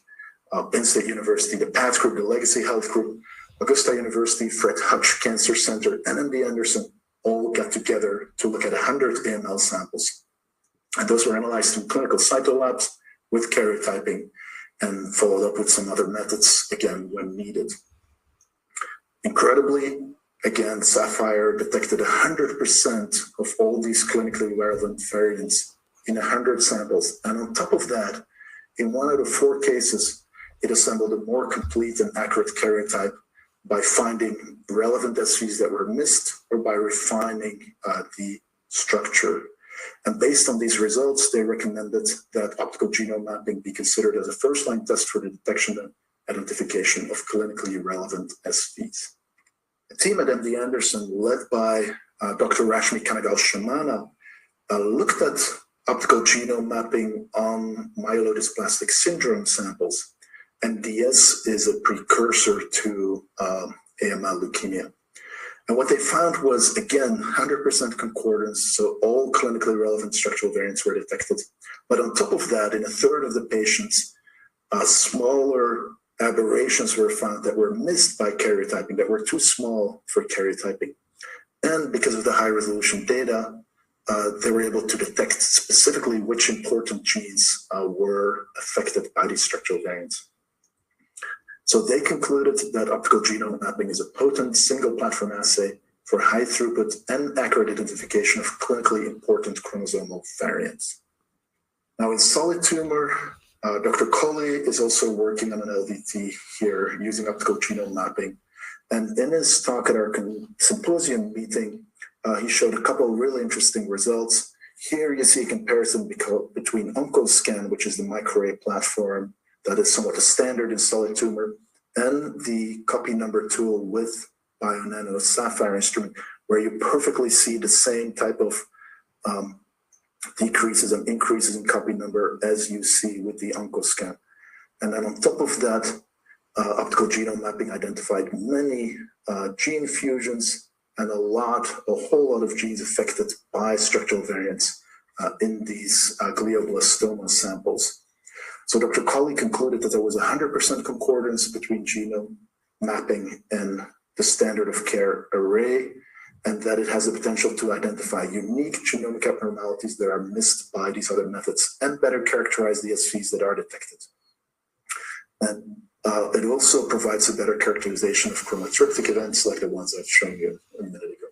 Penn State University, the PATH Group, the Legacy Health Group, Augusta University, Fred Hutch Cancer Center, and MD Anderson all got together to look at 100 AML samples. And those were analyzed in clinical cytolabs with karyotyping and followed up with some other methods, again, when needed. Incredibly, again, Sapphire detected 100% of all these clinically relevant variants in 100 samples. And on top of that, in 1 out of 4 cases, it assembled a more complete and accurate karyotype by finding relevant SVs that were missed or by refining the structure. And based on these results, they recommended that optical genome mapping be considered as a first-line test for the detection and identification of clinically relevant SVs. A team at MD Anderson, led by Dr. Rashmi Kanagal-Shamana, looked at optical genome mapping on myelodysplastic syndrome samples. MDS is a precursor to AML leukemia. And what they found was, again, 100% concordance, so all clinically relevant structural variants were detected. But on top of that, in 1/3 of the patients, smaller aberrations were found that were missed by karyotyping, that were too small for karyotyping. And because of the high resolution data, they were able to detect specifically which important genes were affected by these structural variants. So they concluded that optical genome mapping is a potent single platform assay for high throughput and accurate identification of clinically important chromosomal variants. Now, in solid tumor, Dr. Colley is also working on an LDT here using optical genome mapping. And in his talk at our symposium meeting, he showed a couple of really interesting results. Here you see a comparison between OncoScan, which is the microarray platform that is somewhat a standard in solid tumor, and the copy number tool with Bionano Sapphire instrument, where you perfectly see the same type of decreases and increases in copy number as you see with the OncoScan. And then on top of that, optical genome mapping identified many gene fusions and a whole lot of genes affected by structural variants in these glioblastoma samples. So Dr. Colley concluded that there was 100% concordance between genome mapping and the standard of care array, and that it has the potential to identify unique genomic abnormalities that are missed by these other methods and better characterize the SVs that are detected. And it also provides a better characterization of chromotryptic events like the ones I've shown you a minute ago.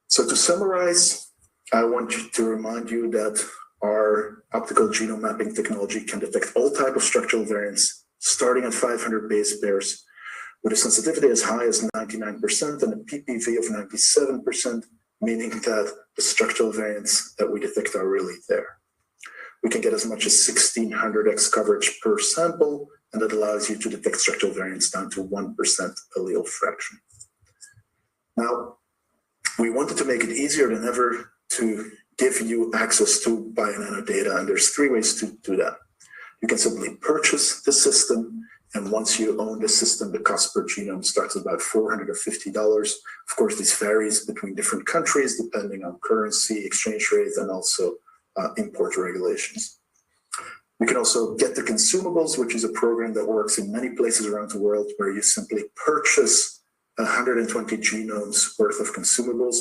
So to summarize, I want to remind you that our optical genome mapping technology can detect all types of structural variants starting at 500 base pairs with a sensitivity as high as 99% and a PPV of 97%, meaning that the structural variants that we detect are really there. We can get as much as 1600x coverage per sample, and that allows you to detect structural variants down to 1% allele fraction. Now, we wanted to make it easier than ever to give you access to Bionano data, and there's 3 ways to do that. You can simply purchase the system, and once you own the system, the cost per genome starts at about $450. Of course, this varies between different countries depending on currency, exchange rate, and also import regulations. You can also get the consumables, which is a program that works in many places around the world where you simply purchase 120 genomes worth of consumables,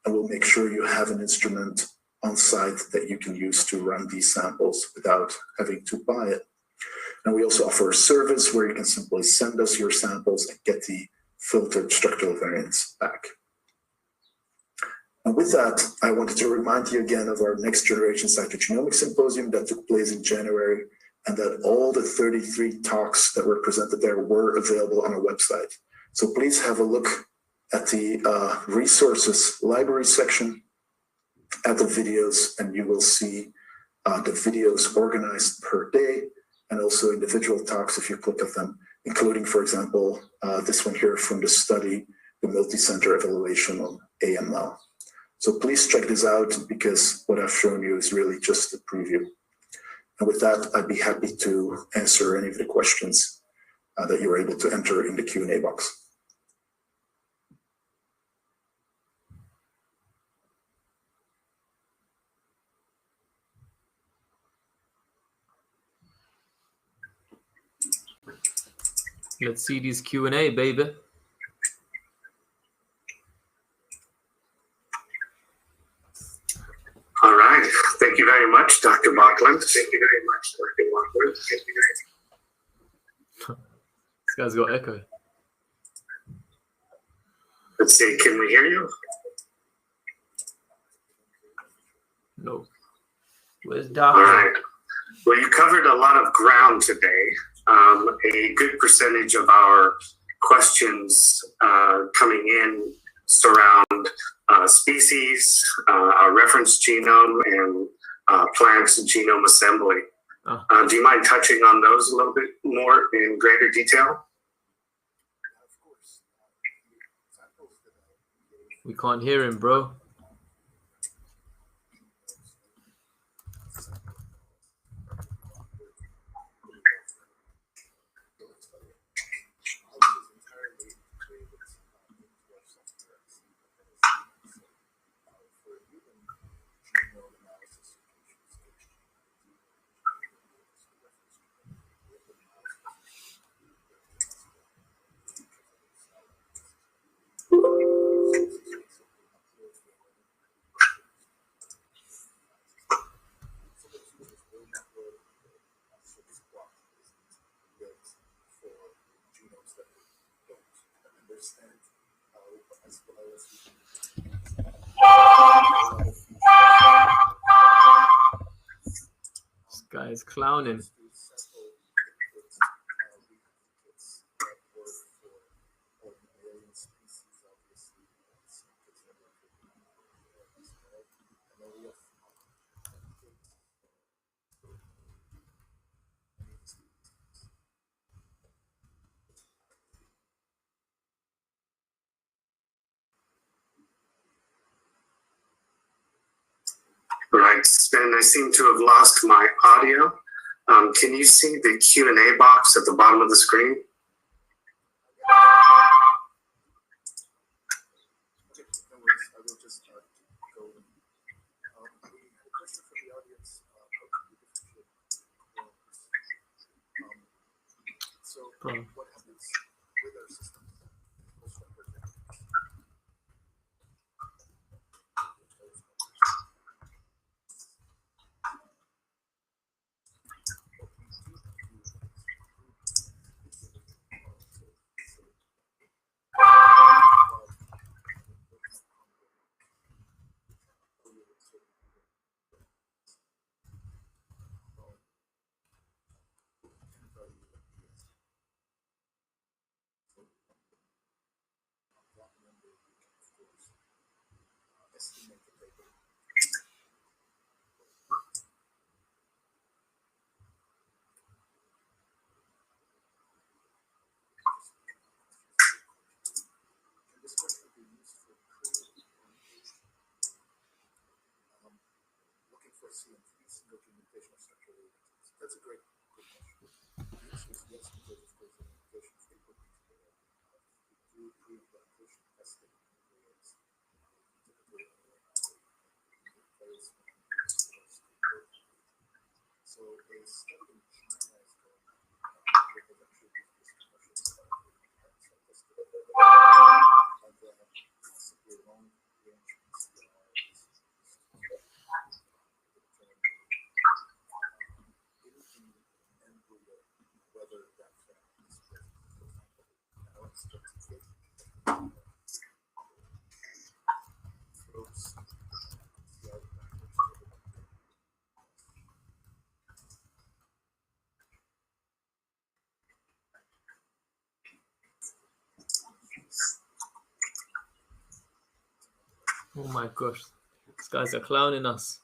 and we'll make sure you have an instrument on site that you can use to run these samples without having to buy it. And we also offer a service where you can simply send us your samples and get the filtered structural variants back. And with that, I wanted to remind you again of our next generation cytogenomics symposium that took place in January, and that all the 33 talks that were presented there were available on our website. So please have a look at the resources library section at the videos, and you will see the videos organized per day and also individual talks if you click on them, including, for example, this one here from the study, the multi-center evaluation on AML. So please check this out, because what I've shown you is really just a preview. And with that, I'd be happy to answer any of the questions that you were able to enter in the Q&A box.
Let's see these Q&A, baby.
All right. Thank you very much, Dr. Bachland. Thank you very much, Dr. Bachland. Thank you very much.
This guy's got echo.
Let's see. Can we hear you?
No.
Where's Doc?
All right. Well, you covered a lot of ground today. A good percentage of our questions coming in surround species, our reference genome, and plant genome assembly. Do you mind touching on those a little bit more in greater detail?
We can't hear him, bro. This guy is clowning.
Right, Sven, I seem to have lost my audio. Can you see the Q&A box at the bottom of the screen?
I will just go. We had a question from the audience. How can we differentiate clones? So what happens with our system? Looking for CM3 single communication structure. That's a great question. The answer is yes, because of course the communication frequently we do prove that push testing is typically so a study in China is going on with actually this commercial study and then possibly long range whether that
Oh my gosh, these guys are clowning us.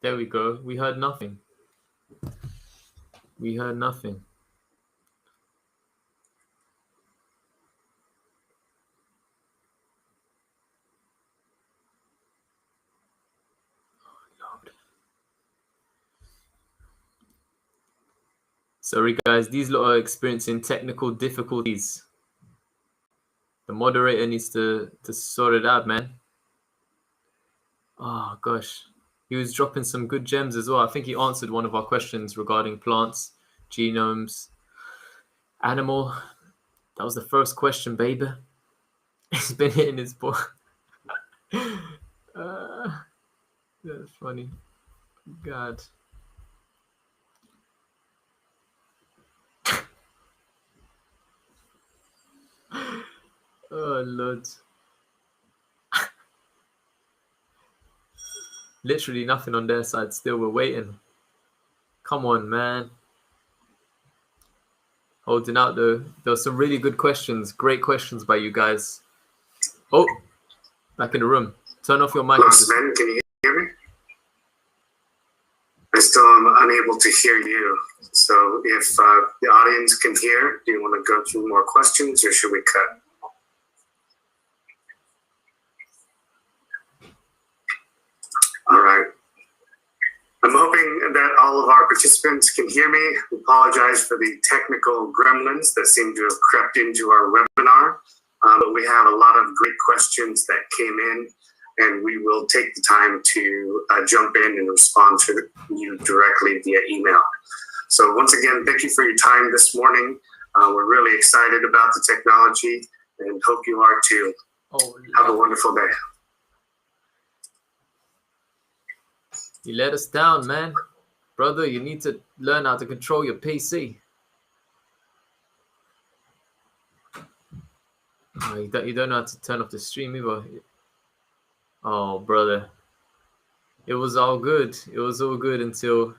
There we go. We heard nothing. We heard nothing. Sorry guys, these lot are experiencing technical difficulties. The moderator needs to sort it out, man. Oh gosh. He was dropping some good gems as well. I think he answered one of our questions regarding plants, genomes, animal. That was the first question, baby. He's been hitting his ball. That's funny. God. Oh, Lord. Literally nothing on their side. Still, we're waiting. Come on, man. Holding out, though. There were some really good questions. Great questions by you guys. Oh, back in the room. Turn off your mic.
Hello, Sven, can you hear me? I still am unable to hear you. So if the audience can hear, do you want to go through more questions or should we cut? All right. I'm hoping that all of our participants can hear me. I apologize for the technical gremlins that seem to have crept into our webinar, but we have a lot of great questions that came in, and we will take the time to jump in and respond to you directly via email. So once again, thank you for your time this morning. We're really excited about the technology and hope you are too. Have a wonderful day.
You let us down, man. Brother, you need to learn how to control your PC. Oh, you don't know how to turn off the stream either. Oh, brother. It was all good. It was all good until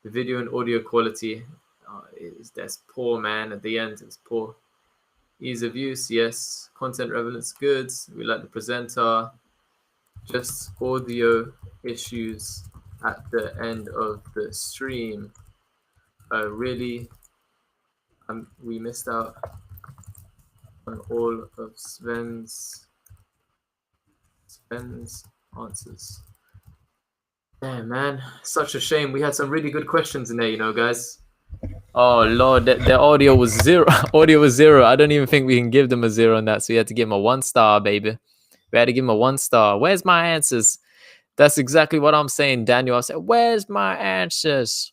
the video and audio quality. That's poor, man. At the end, it's poor. Ease of use, yes. Content relevance, good. We like the presenter. Just audio issues at the end of the stream. Really we missed out on all of Sven's answers. Damn, man, such a shame. We had some really good questions in there, you know, guys. Oh Lord, the audio was zero. Audio was zero. I don't even think we can give them a 0 on that. So we had to give them a 1 star, baby. We had to give them a 1 star. Where's my answers? That's exactly what I'm saying, Daniel. I said, where's my answers?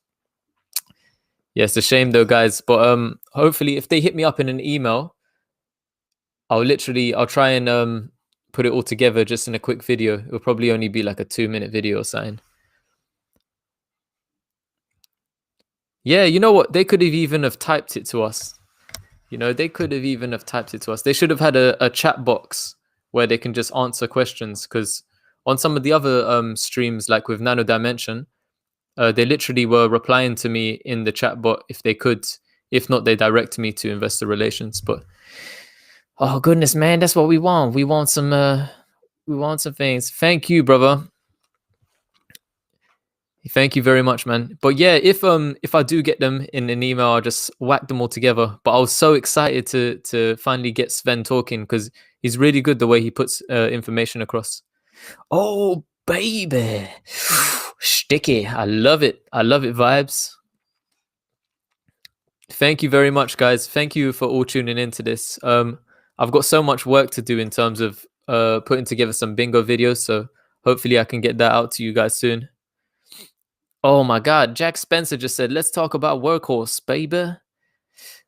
Yeah, it's a shame though, guys. But hopefully, if they hit me up in an email, I'll try and put it all together just in a quick video. It'll probably only be like a 2-minute video or something. Yeah, you know what? They could have even have typed it to us. You know, they could have even have typed it to us. They should have had a chat box where they can just answer questions. Because on some of the other streams, like with Nano Dimension, they literally were replying to me in the chat bot if they could. If not, they direct me to investor relations. But oh goodness, man, that's what we want. We want some things. Thank you, brother. Thank you very much, man. But yeah, if I do get them in an email, I'll just whack them all together. But I was so excited to finally get Sven talking because he's really good the way he puts information across. Oh baby, sticky. I love it. I love it, vibes. Thank you very much, guys. Thank you for all tuning into this. I've got so much work to do in terms of putting together some bingo videos. So hopefully I can get that out to you guys soon. Oh my God, Jack Spencer just said, let's talk about Workhorse, baby.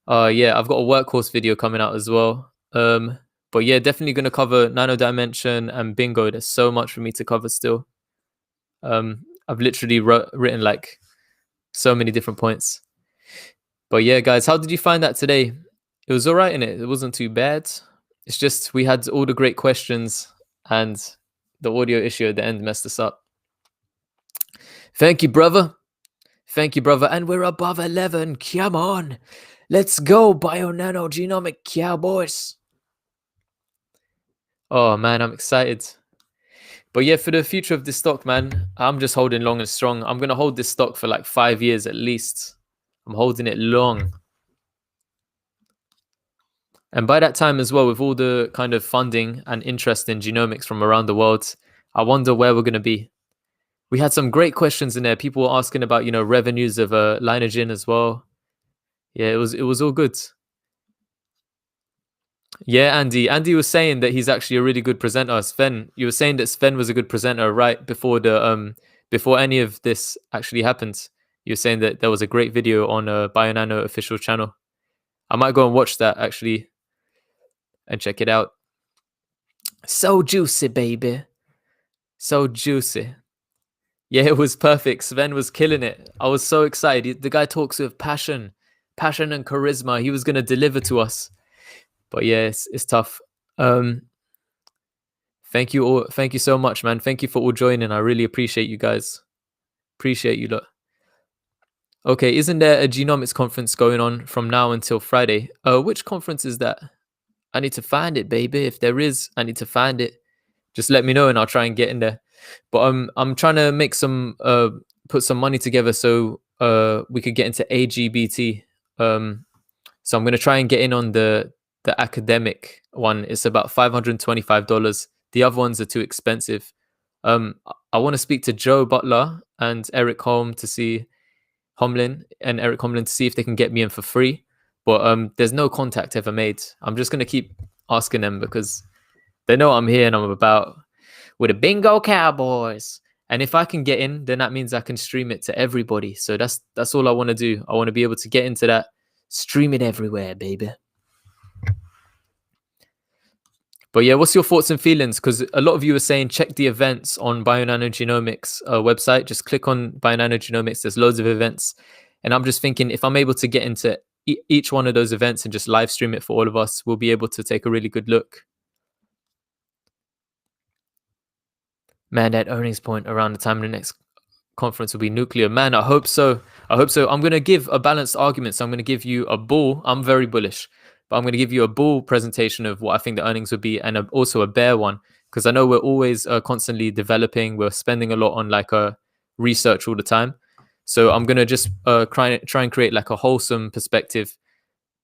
Yeah, I've got a Workhorse video coming out as well. But yeah, definitely going to cover Nano Dimension and Bingo. There's so much for me to cover still. I've literally written like so many different points. But yeah, guys, how did you find that today? It was all right, innit? It wasn't too bad. It's just we had all the great questions and the audio issue at the end messed us up. Thank you, brother. Thank you, brother. And we're above 11. Come on. Let's go, Bionano Genomic Cowboys. Oh, man, I'm excited. But yeah, for the future of this stock, man, I'm just holding long and strong. I'm going to hold this stock for like 5 years at least. I'm holding it long. And by that time as well, with all the kind of funding and interest in genomics from around the world, I wonder where we're going to be. We had some great questions in there. People were asking about, you know, revenues of Lineagen as well. Yeah, it was all good. Yeah, Andy. Andy was saying that he's actually a really good presenter. Sven, you were saying that Sven was a good presenter right before the before any of this actually happened. You were saying that there was a great video on a Bionano official channel. I might go and watch that actually and check it out. So juicy, baby. So juicy. Yeah, it was perfect. Sven was killing it. I was so excited. The guy talks with passion and charisma. He was going to deliver to us. But yeah, it's tough. Thank you all. Thank you so much, man. Thank you for all joining. I really appreciate you guys. Appreciate you lot. Okay, isn't there a genomics conference going on from now until Friday? Which conference is that? I need to find it, baby. If there is, I need to find it. Just let me know and I'll try and get in there. But I'm trying to make some put some money together so we could get into AGBT. So I'm going to try and get in on the academic one. It's about $525. The other ones are too expensive. I want to speak to Joe Butler and Eric Holm to see Homlin and Eric Homlin to see if they can get me in for free. But there's no contact ever made. I'm just going to keep asking them because they know I'm here and I'm about with the Bingo Cowboys. And if I can get in, then that means I can stream it to everybody. So that's all I want to do. I want to be able to get into that, stream it everywhere, baby. But yeah, what's your thoughts and feelings? Because a lot of you are saying check the events on Bionano Genomics website. Just click on Bionano Genomics. There's loads of events. And I'm just thinking if I'm able to get into each one of those events and just live stream it for all of us, we'll be able to take a really good look. Man, that earnings point around the time of the next conference will be nuclear. Man, I hope so. I hope so. I'm going to give a balanced argument. So I'm going to give you a bull. I'm very bullish. But I'm going to give you a bull presentation of what I think the earnings would be and also a bear one. Because I know we're always constantly developing. We're spending a lot on like research all the time. So I'm going to just try and create like a wholesome perspective.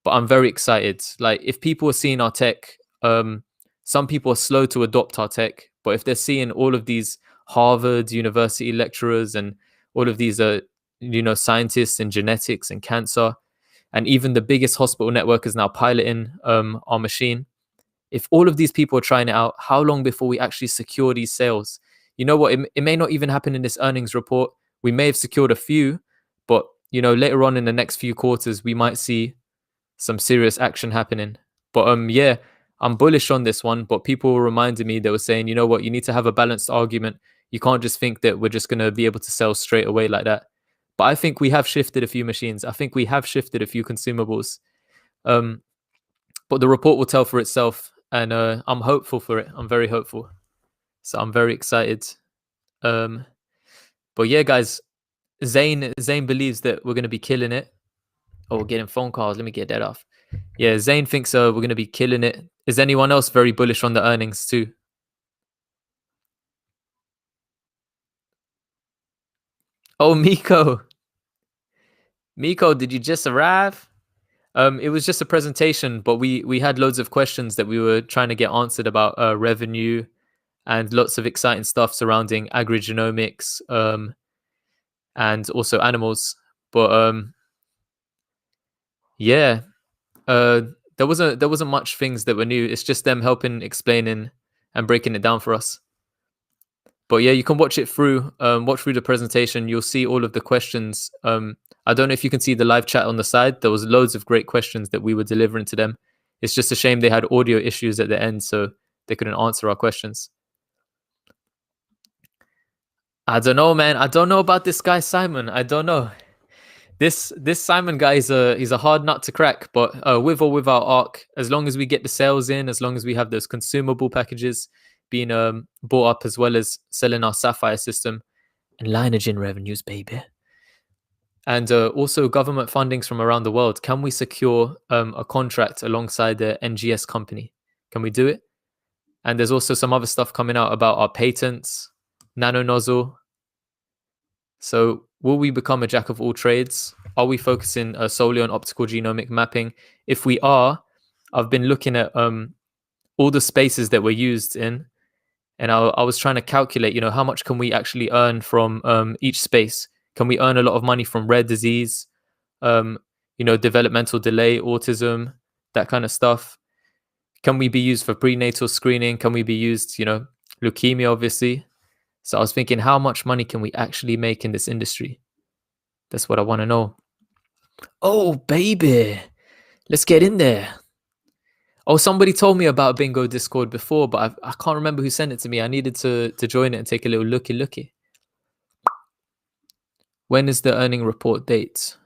but I'm very excited. Like, if people are seeing our tech, some people are slow to adopt our tech, but if they're seeing all of these Harvard University lecturers and all of these, scientists in genetics and cancer, and even the biggest hospital network is now piloting our machine. If all of these people are trying it out, how long before we actually secure these sales? You know what? It may not even happen in this earnings report. We may have secured a few, but later on in the next few quarters, we might see some serious action happening. But yeah, I'm bullish on this one. But people reminded me, they were saying, you know what? You need to have a balanced argument. You can't just think that we're just going to be able to sell straight away like that. But I think we have shifted a few machines. I think we have shifted a few consumables. But the report will tell for itself. And I'm hopeful for it. I'm very hopeful. So I'm very excited. But yeah, guys, Zane believes that we're going to be killing it. Oh, we're getting phone calls. Let me get that off. Yeah, Zane thinks we're going to be killing it. Is anyone else very bullish on the earnings too? Oh, Miko, did you just arrive? It was just a presentation, but we had loads of questions that we were trying to get answered about revenue and lots of exciting stuff surrounding agrigenomics and also animals. But yeah, there wasn't much things that were new. It's just them helping explaining and breaking it down for us. But yeah, you can watch it through. Watch through the presentation. You'll see all of the questions. I don't know if you can see the live chat on the side. There was loads of great questions that we were delivering to them. It's just a shame they had audio issues at the end, so they couldn't answer our questions. I don't know, man. I don't know about this guy Simon. I don't know. This Simon guy he's a hard nut to crack. But with or without ARC, as long as we get the sales in, as long as we have those consumable packages being bought up, as well as selling our Sapphire system and Lineagen revenues, baby, and also government fundings from around the world, can we secure a contract alongside the NGS company? Can we do it? And there's also some other stuff coming out about our patents, nano nozzle. So will we become a jack of all trades? Are we focusing solely on optical genomic mapping? If we are, I've been looking at all the spaces that we're used in, and I was trying to calculate, how much can we actually earn from each space? Can we earn a lot of money from rare disease, developmental delay, autism, that kind of stuff? Can we be used for prenatal screening? Can we be used, leukemia, obviously? So I was thinking, how much money can we actually make in this industry? That's what I want to know. Oh, baby. Let's get in there. Oh, somebody told me about BNGO Discord before, but I can't remember who sent it to me. I needed to join it and take a little looky. When is the earning report date?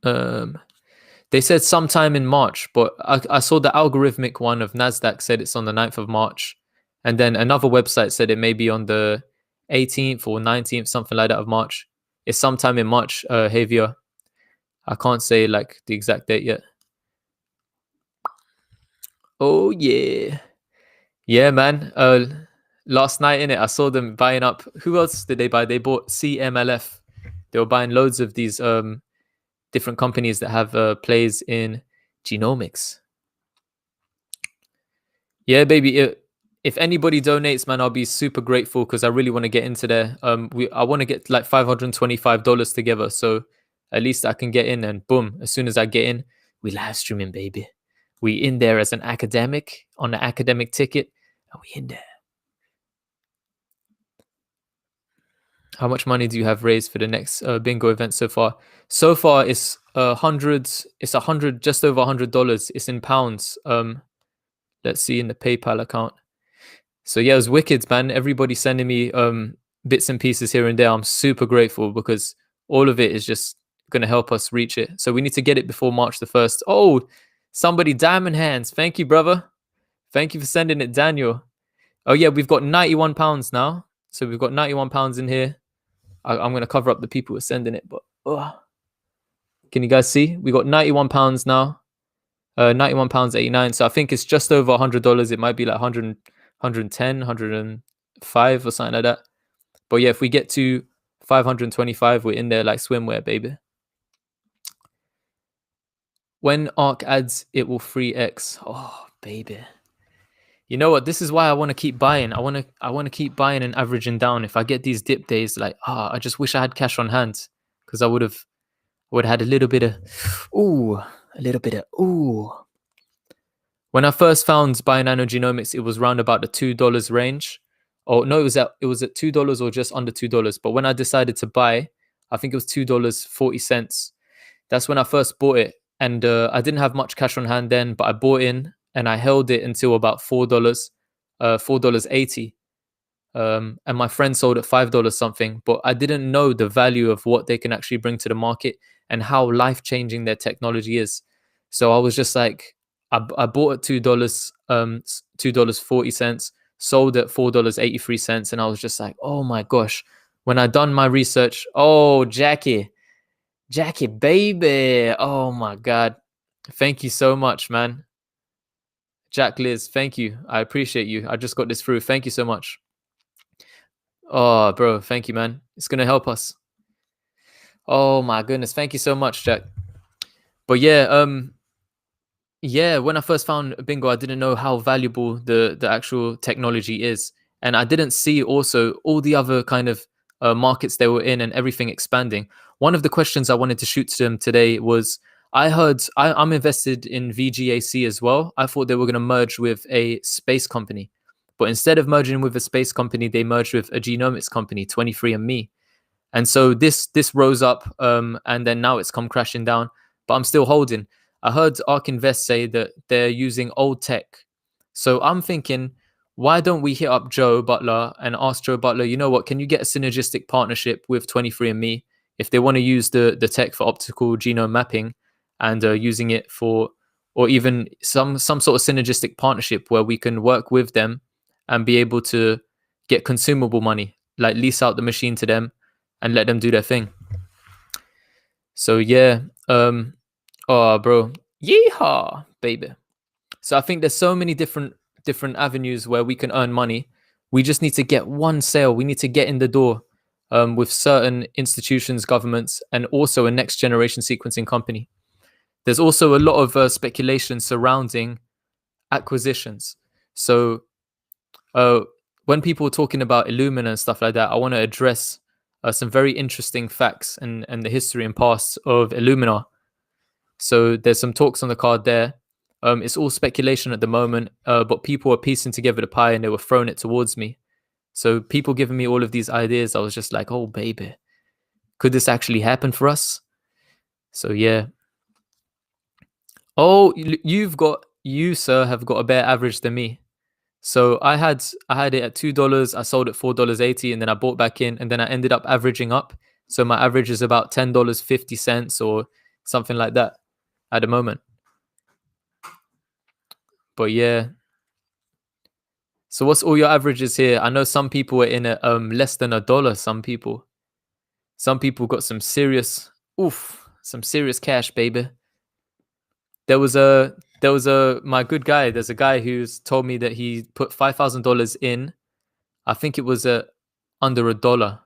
They said sometime in March, but I saw the algorithmic one of NASDAQ said it's on the 9th of March. And then another website said it may be on the 18th or 19th, something like that of March. It's sometime in March, Javier. I can't say like the exact date yet. Oh, yeah. Yeah, man. Last night in it, I saw them buying up. Who else did they buy? They bought CMLF. They were buying loads of these different companies that have plays in genomics. Yeah, baby. If anybody donates, man, I'll be super grateful because I really want to get into there. I want to get like $525 together, so at least I can get in, and boom, as soon as I get in, we live streaming, baby. We in there as an academic on an academic ticket, and we in there. How much money do you have raised for the next bingo event so far? So far, it's hundreds. It's just over $100. It's in pounds. Let's see in the PayPal account. So yeah, it was wicked, man. Everybody sending me bits and pieces here and there. I'm super grateful because all of it is just going to help us reach it. So we need to get it before March the 1st. Oh, somebody diamond hands. Thank you, brother. Thank you for sending it, Daniel. Oh yeah, we've got £91 now. So we've got £91 in here. I'm going to cover up the people who are sending it, but can you guys see? We got £91 now. £91.89. So I think it's just over $100. It might be like 110, 105 or something like that. But yeah, if we get to 525, we're in there like swimwear, baby. When ARC adds, it will free X. Oh, baby. You know what? This is why I want to keep buying. I want to keep buying and averaging down. If I get these dip days, like, I just wish I had cash on hand, because I would have had a little bit of ooh. When I first found Bionano Genomics, it was round about the $2 range. Oh no, it was at $2 or just under $2. But when I decided to buy, I think it was $2.40. That's when I first bought it, and I didn't have much cash on hand then, but I bought in and I held it until about $4, $4.80. And my friend sold at $5 something, but I didn't know the value of what they can actually bring to the market and how life-changing their technology is. So I was just like, I bought at $2.40, sold at $4.83, and I was just like, oh my gosh. When I done my research, oh, Jackie, baby, oh my God. Thank you so much, man. Jack Liz, thank you. I appreciate you. I just got this through. Thank you so much. Oh, bro, thank you, man. It's going to help us. Oh my goodness. Thank you so much, Jack. But yeah, when I first found Bingo, I didn't know how valuable the actual technology is. And I didn't see also all the other kind of markets they were in and everything expanding. One of the questions I wanted to shoot to them today was, I heard I'm invested in VGAC as well. I thought they were going to merge with a space company. But instead of merging with a space company, they merged with a genomics company, 23andMe. And so this rose up, and then now it's come crashing down. But I'm still holding. I heard ARK Invest say that they're using old tech. So I'm thinking, why don't we hit up Joe Butler and ask Joe Butler, you know what, can you get a synergistic partnership with 23andMe if they want to use the tech for optical genome mapping and using it for, or even some sort of synergistic partnership where we can work with them and be able to get consumable money, like lease out the machine to them and let them do their thing. So yeah, oh bro, yeehaw, baby. So I think there's so many different avenues where we can earn money. We just need to get one sale. We need to get in the door with certain institutions, governments, and also a next generation sequencing company. There's also a lot of speculation surrounding acquisitions. So when people are talking about Illumina and stuff like that, I want to address some very interesting facts and the history and past of Illumina. So there's some talks on the card there. It's all speculation at the moment, but people are piecing together the pie and they were throwing it towards me. So people giving me all of these ideas, I was just like, oh, baby, could this actually happen for us? So yeah. Oh, you, sir, have got a better average than me. So I had it at $2. I sold at $4.80, and then I bought back in, and then I ended up averaging up. So my average is about $10.50 or something like that at the moment. But yeah. So what's all your averages here? I know some people are in at less than $1. Some people got some serious cash, baby. There was my good guy. There's a guy who's told me that he put $5,000 in. I think it was under $1.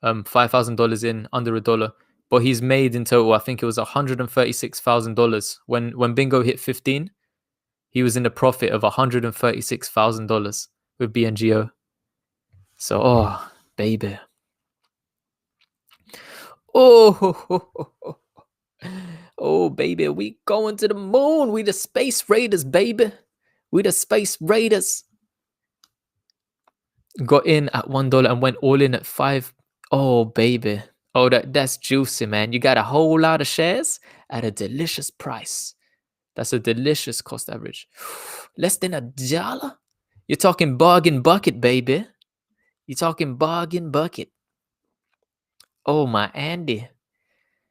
$5,000 in, under $1. But he's made in total, I think it was $136,000. When Bingo hit 15, he was in a profit of $136,000 with BNGO. So, oh, baby. Oh, baby, we going to the moon. We the space raiders, baby. We the space raiders. Got in at $1 and went all in at $5. Oh, baby. Oh, that's juicy, man. You got a whole lot of shares at a delicious price. That's a delicious cost average. Less than $1? You're talking bargain bucket, baby. You're talking bargain bucket. Oh, my Andy.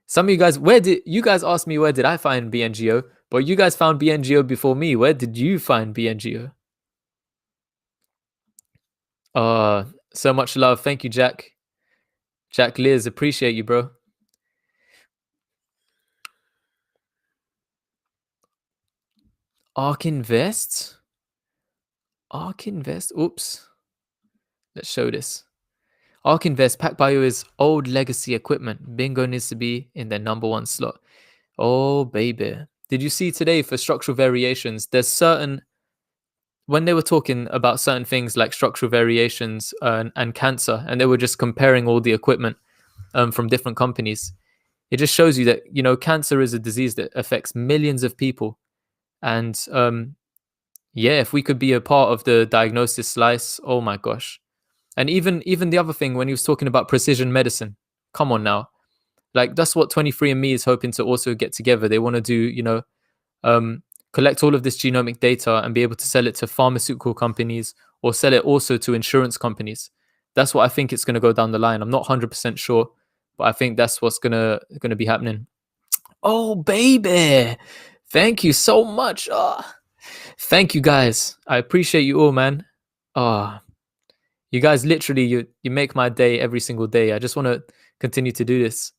Some of you guys, you guys asked me where did I find BNGO, but you guys found BNGO before me. Where did you find BNGO? So much love. Thank you, Jack. Jack Liz, appreciate you, bro. ARK Invest. Oops. Let's show this. ARK Invest, PacBio is old legacy equipment. Bingo needs to be in their #1 slot. Oh, baby. did you see today for structural variations? There's certain, when they were talking about certain things like structural variations and cancer, and they were just comparing all the equipment from different companies. It just shows you that, you know, cancer is a disease that affects millions of people. And yeah, if we could be a part of the diagnosis slice, oh my gosh. And even the other thing, when he was talking about precision medicine, come on now. Like, that's what 23andMe is hoping to also get together. They want to do, you know, collect all of this genomic data and be able to sell it to pharmaceutical companies or sell it also to insurance companies. That's what I think it's going to go down the line. I'm not 100% sure, but I think that's what's going to be happening. Oh, baby. Thank you so much. Oh, thank you, guys. I appreciate you all, man. Oh, you guys literally, you make my day every single day. I just want to continue to do this.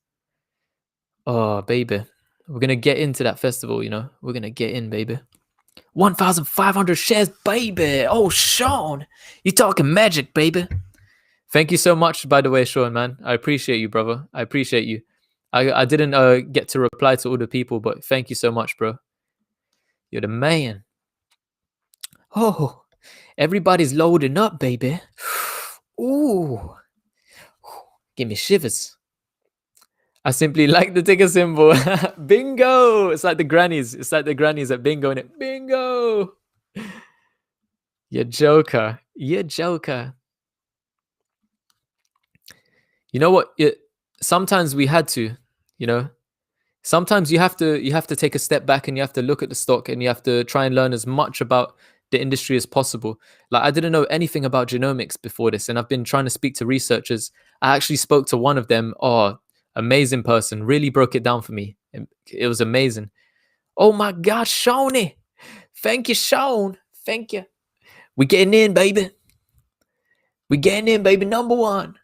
Oh, baby. We're going to get into that festival, you know. We're going to get in, baby. 1,500 shares, baby. Oh, Sean. You talking magic, baby. Thank you so much, by the way, Sean, man. I appreciate you, brother. I appreciate you. I didn't get to reply to all the people, but thank you so much, bro. You're the man. Oh, everybody's loading up, baby. Ooh. Give me shivers. I simply like the ticker symbol. Bingo! It's like the grannies. It's like the grannies at bingo, innit? Bingo! You joker. You joker. You know what? Sometimes we had to, you know. Sometimes you have to take a step back and you have to look at the stock and you have to try and learn as much about the industry as possible. Like, I didn't know anything about genomics before this, and I've been trying to speak to researchers. I actually spoke to one of them. Oh, amazing person. Really broke it down for me. It was amazing. Oh my gosh, Shawnee. Thank you, Sean. Thank you. We getting in, baby. We getting in, baby. Number one.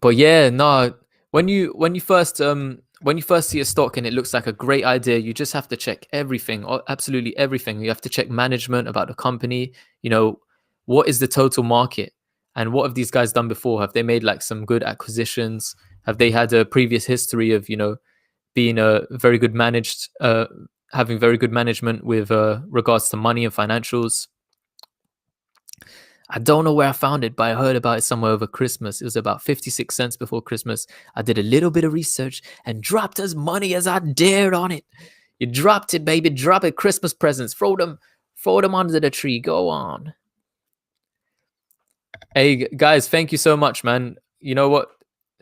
But yeah, no. When you first see a stock and it looks like a great idea, you just have to check everything, absolutely everything. You have to check management about the company. You know, what is the total market, and what have these guys done before? Have they made like some good acquisitions? Have they had a previous history of, you know, being a very good managed, having very good management with regards to money and financials? I don't know where I found it, but I heard about it somewhere over Christmas. It was about 56 cents before Christmas. I did a little bit of research and dropped as money as I dared on it. You dropped it, baby. Drop it. Christmas presents. Throw them under the tree. Go on. Hey, guys, thank you so much, man. You know what?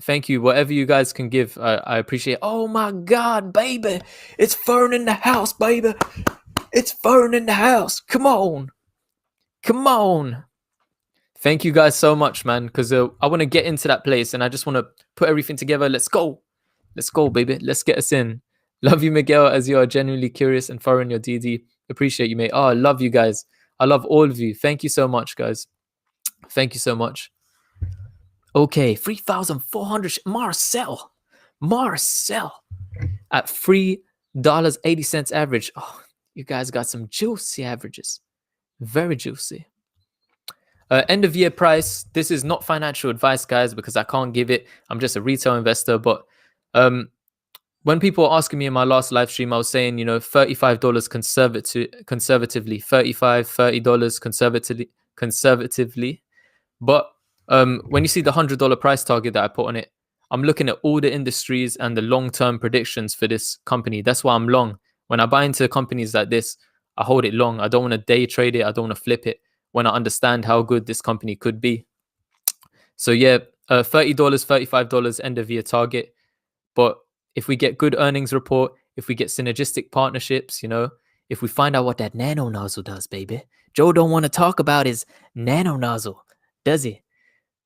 Thank you. Whatever you guys can give, I appreciate. Oh, my God, baby. It's Fern in the house, baby. It's Fern in the house. Come on. Come on. Thank you guys so much, man, because I want to get into that place and I just want to put everything together. Let's go. Let's go, baby. Let's get us in. Love you, Miguel, as you are genuinely curious and thorough in your DD. Appreciate you, mate. Oh, I love you guys. I love all of you. Thank you so much, guys. Thank you so much. Okay, 3,400. Marcel at $3.80 average. Oh, you guys got some juicy averages. Very juicy. End of year price. This is not financial advice, guys, because I can't give it. I'm just a retail investor. But when people were asking me in my last live stream, I was saying, you know, $35 conservatively, $30 conservatively. But when you see the $100 price target that I put on it, I'm looking at all the industries and the long-term predictions for this company. That's why I'm long. When I buy into companies like this, I hold it long. I don't want to day trade it. I don't want to flip it when I understand how good this company could be. So yeah, $30, $35 end of year target. But if we get good earnings report, if we get synergistic partnerships, you know, if we find out what that nano nozzle does, baby. Joe don't want to talk about his nano nozzle, does he?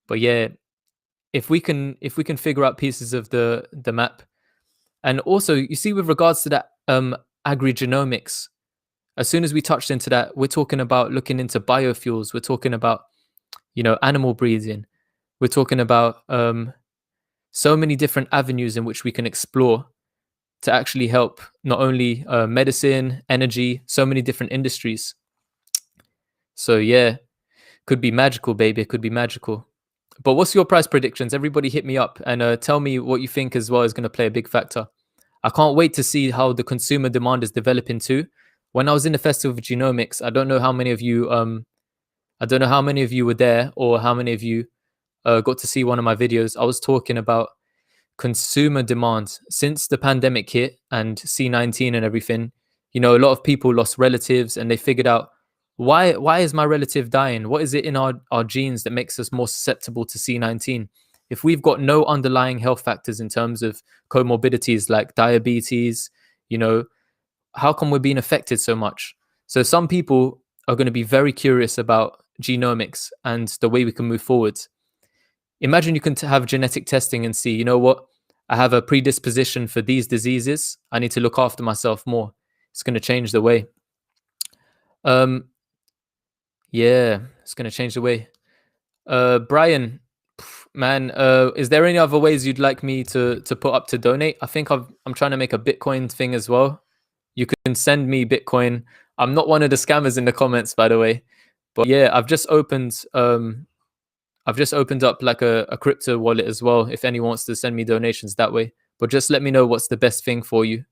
But yeah, if we can figure out pieces of the map. And also, you see, with regards to that agri-genomics, as soon as we touched into that, we're talking about looking into biofuels. We're talking about, you know, animal breeding. We're talking about so many different avenues in which we can explore to actually help not only medicine, energy, so many different industries. So yeah, could be magical, baby. Could be magical. But what's your price predictions? Everybody hit me up and tell me what you think as well is going to play a big factor. I can't wait to see how the consumer demand is developing too. When I was in the Festival of Genomics, I don't know how many of you were there, or how many of you got to see one of my videos. I was talking about consumer demand since the pandemic hit and C-19 and everything. A lot of people lost relatives, and they figured out, why is my relative dying? What is it in our genes that makes us more susceptible to C-19? If we've got no underlying health factors in terms of comorbidities like diabetes, how come we're being affected so much? So some people are going to be very curious about genomics and the way we can move forward. Imagine you can have genetic testing and see, I have a predisposition for these diseases. I need to look after myself more. It's going to change the way. Yeah, it's going to change the way. Brian, man, is there any other ways you'd like me to put up to donate? I think I'm trying to make a Bitcoin thing as well. You can send me Bitcoin. I'm not one of the scammers in the comments, by the way. But yeah, I've just opened up like a crypto wallet as well, if anyone wants to send me donations that way. But just let me know what's the best thing for you.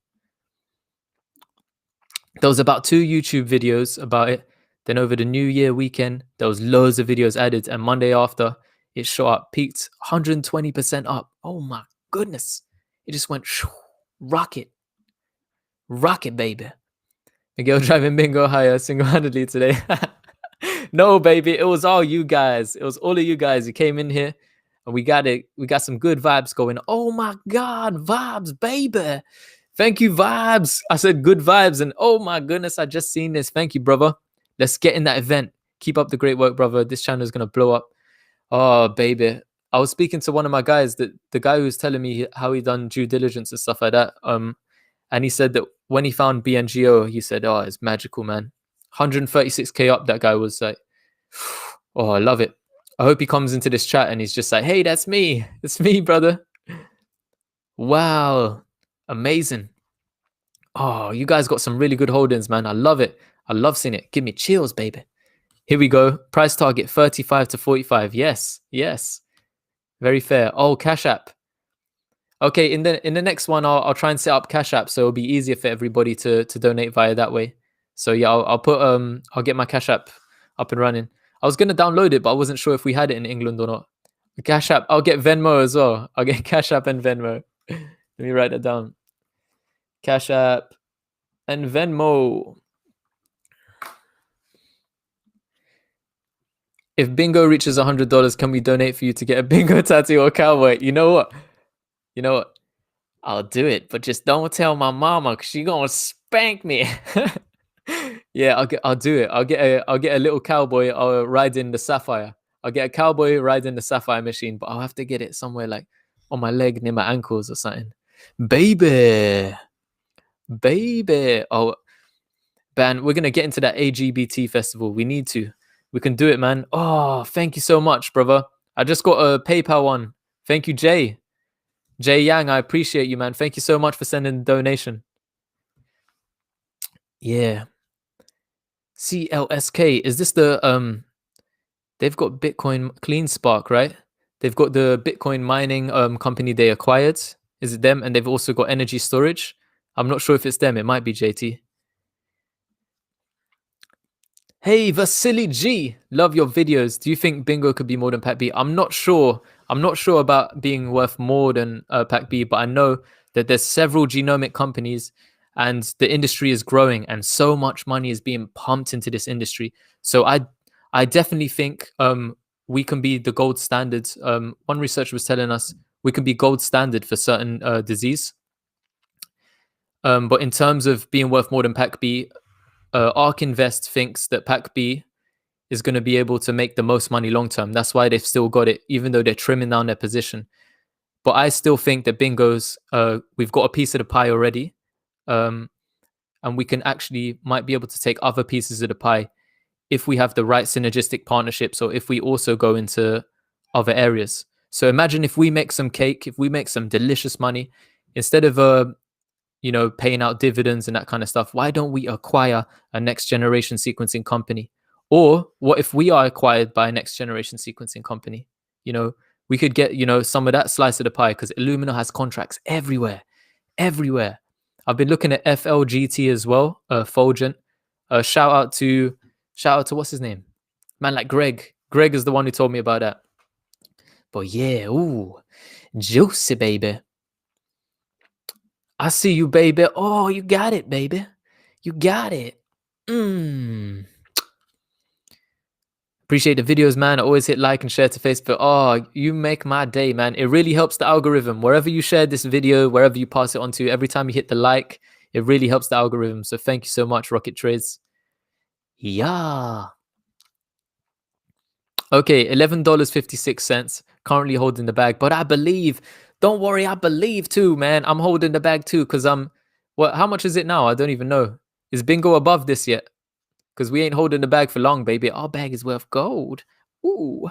There was about 2 YouTube videos about it. Then over the New Year weekend, there was loads of videos added. And Monday after, it shot up, peaked 120% up. Oh my goodness. It just went rocket. Rocket, baby. Miguel driving bingo higher single-handedly today. No, baby. It was all you guys. It was all of you guys who came in here. And we got it. We got some good vibes going. Oh my God. Vibes, baby. Thank you, vibes. I said good vibes. And oh my goodness, I just seen this. Thank you, brother. Let's get in that event. Keep up the great work, brother. This channel is going to blow up. Oh, baby. I was speaking to one of my guys, the guy who was telling me how he done due diligence and stuff like that. And he said that when he found BNGO, he said, oh, it's magical, man. 136K up, that guy was like, oh, I love it. I hope he comes into this chat and he's just like, hey, that's me. It's me, brother. Wow. Amazing. Oh, you guys got some really good holdings, man. I love it. I love seeing it. Give me chills, baby. Here we go. Price target 35 to 45. Yes. Yes. Very fair. Oh, Cash App. Okay, in the next one, I'll try and set up Cash App so it'll be easier for everybody to donate via that way. So yeah, I'll get my Cash App up and running. I was gonna download it, but I wasn't sure if we had it in England or not. Cash App. I'll get Venmo as well. I'll get Cash App and Venmo. Let me write that down. Cash App and Venmo. If bingo reaches $100, can we donate for you to get a bingo tattoo or cowboy? You know what? I'll do it, but just don't tell my mama, because she's gonna spank me. Yeah, I'll do it. I'll get a little cowboy riding the Sapphire. I'll get a cowboy riding the Sapphire machine, but I'll have to get it somewhere like on my leg near my ankles or something. Baby. Oh, man, we're gonna get into that AGBT festival. We need to. We can do it, man. Oh, thank you so much, brother. I just got a PayPal one. Thank you, Jay Yang. I appreciate you, man. Thank you so much for sending the donation. Yeah. CLSK. Is this the they've got Bitcoin Clean Spark, right? They've got the Bitcoin mining company they acquired. Is it them? And they've also got energy storage. I'm not sure if it's them. It might be JT. Hey, Vasily G, love your videos. Do you think bingo could be more than Pack B? I'm not sure. I'm not sure about being worth more than Pack B, but I know that there's several genomic companies and the industry is growing and so much money is being pumped into this industry. So I definitely think we can be the gold standard. One researcher was telling us we can be gold standard for certain disease. But in terms of being worth more than Pack B, ARK Invest thinks that Pack B is going to be able to make the most money long term. That's why they've still got it, even though they're trimming down their position. But I still think that Bingo's, we've got a piece of the pie already. And we can might be able to take other pieces of the pie if we have the right synergistic partnerships, or if we also go into other areas. So imagine if we make some cake, if we make some delicious money, instead of paying out dividends and that kind of stuff, why don't we acquire a next generation sequencing company? Or what if we are acquired by a next generation sequencing company? We could get, some of that slice of the pie, because Illumina has contracts everywhere. everywhere. I've been looking at FLGT as well, Fulgent. Shout out to what's his name? Man, like Greg. Greg is the one who told me about that. But yeah, ooh, juicy, baby. I see you, baby. Oh, you got it, baby. You got it. Appreciate the videos, man. I always hit like and share to Facebook. Oh, you make my day, man. It really helps the algorithm. Wherever you share this video, wherever you pass it on to, every time you hit the like, it really helps the algorithm. So thank you so much, Rocket Trades. Yeah. Okay, $11.56. Currently holding the bag. But I believe, don't worry, I believe too, man. I'm holding the bag too because how much is it now? I don't even know. Is bingo above this yet? Because we ain't holding the bag for long, baby. Our bag is worth gold. Ooh.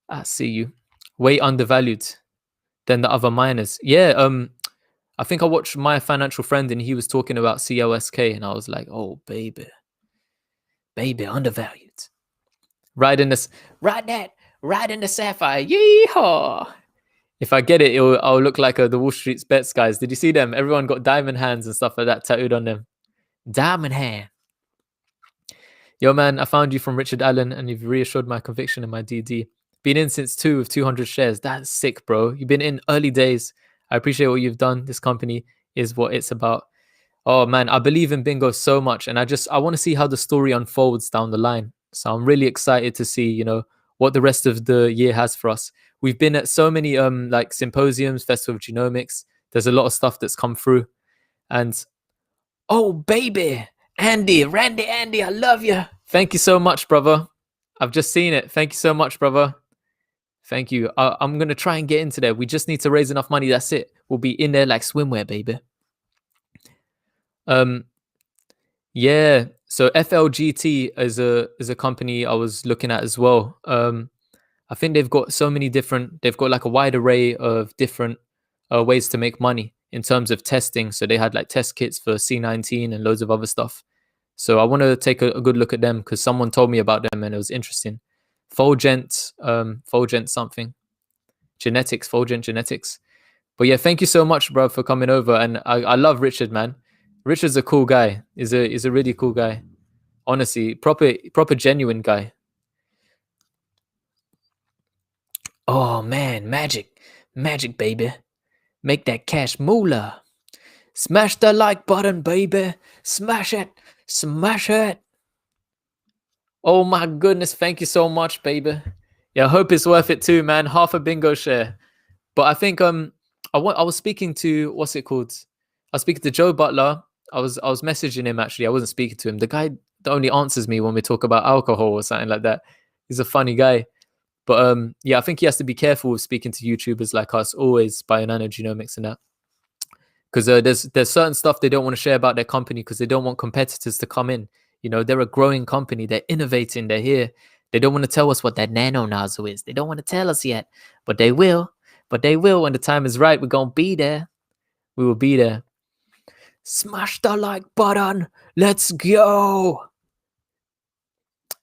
I see you. Way undervalued than the other miners. Yeah, I think I watched My Financial Friend and he was talking about COSK and I was like, oh, baby. Baby, undervalued. Right in the sapphire. Yeehaw. If I get it, I'll look like the Wall Street's bets guys. Did you see them? Everyone got diamond hands and stuff like that tattooed on them. Diamond hand. Yo, man, I found you from Richard Allen and you've reassured my conviction in my DD. Been in since 2 with 200 shares. That's sick, bro. You've been in early days. I appreciate what you've done. This company is what it's about. Oh, man, I believe in bingo so much. And I want to see how the story unfolds down the line. So I'm really excited to see, what the rest of the year has for us. We've been at so many like symposiums, Festival of Genomics. There's a lot of stuff that's come through. And, oh, baby. Randy, I love you. Thank you so much, brother. I've just seen it. Thank you so much, brother. Thank you. I'm going to try and get into there. We just need to raise enough money. That's it. We'll be in there like swimwear, baby. Yeah. So FLGT is a company I was looking at as well. I think they've got they've got like a wide array of different ways to make money in terms of testing. So they had like test kits for C19 and loads of other stuff. So I want to take a good look at them because someone told me about them and it was interesting. Fulgent something. Fulgent Genetics. But yeah, thank you so much, bro, for coming over. And I love Richard, man. Richard's a cool guy. He's a really cool guy. Honestly, proper genuine guy. Oh man, magic, baby. Make that cash moolah. Smash the like button, baby. Smash it. Oh my goodness, thank you so much, baby. Yeah, I hope it's worth it too, man. Half a bingo share. But I think I was speaking to what's it called? I was speaking to Joe Butler. I was messaging him actually. I wasn't speaking to him. The guy that only answers me when we talk about alcohol or something like that. He's a funny guy. But yeah, I think he has to be careful with speaking to YouTubers like us, always Bionano Genomics and that. Because there's certain stuff they don't want to share about their company because they don't want competitors to come in. They're a growing company. They're innovating. They're here. They don't want to tell us what that nano nozzle is. They don't want to tell us yet. But they will. When the time is right. We're going to be there. We will be there. Smash the like button. Let's go.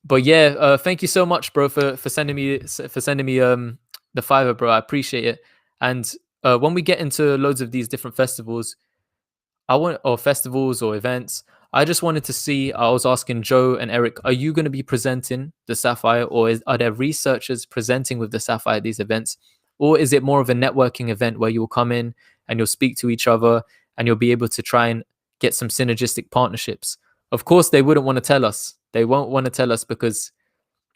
But yeah, thank you so much, bro, for sending me the $5, bro. I appreciate it. And when we get into loads of these different festivals, festivals or events, I just wanted to see. I was asking Joe and Eric, are you going to be presenting the Sapphire, or are there researchers presenting with the Sapphire at these events, or is it more of a networking event where you'll come in and you'll speak to each other and you'll be able to try and get some synergistic partnerships? Of course, they wouldn't want to tell us. They won't want to tell us because,